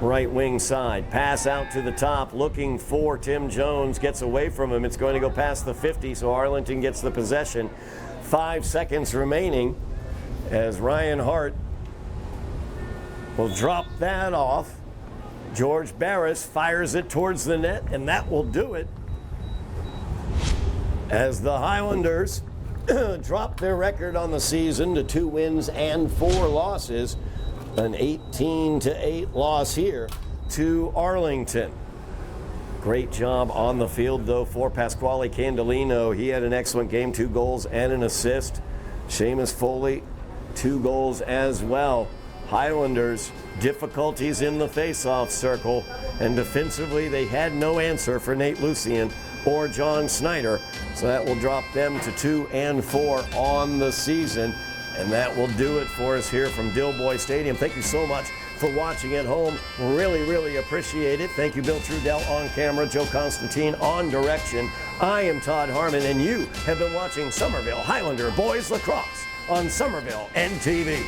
right wing side. Pass out to the top, looking for Tim Jones. Gets away from him. It's going to go past the 50, so Arlington gets the possession. 5 seconds remaining, as Ryan Hart will drop that off George Barris fires it towards the net, and that will do it. As the Highlanders drop their record on the season to 2 wins and 4 losses, an 18-8 loss here to Arlington. Great job on the field, though, for Pasquale Candolino. He had an excellent game, 2 goals and an assist. Seamus Foley, 2 goals as well. Highlanders, difficulties in the face-off circle, and defensively they had no answer for Nate Lucian or John Snyder, so that will drop them to 2 and 4 on the season. And that will do it for us here from Dilboy Stadium. Thank you so much for watching at home. Really appreciate it. Thank you, Bill Trudell on camera, Joe Constantine on direction. I am Todd Harmon, and you have been watching Somerville Highlander Boys Lacrosse on Somerville NTV.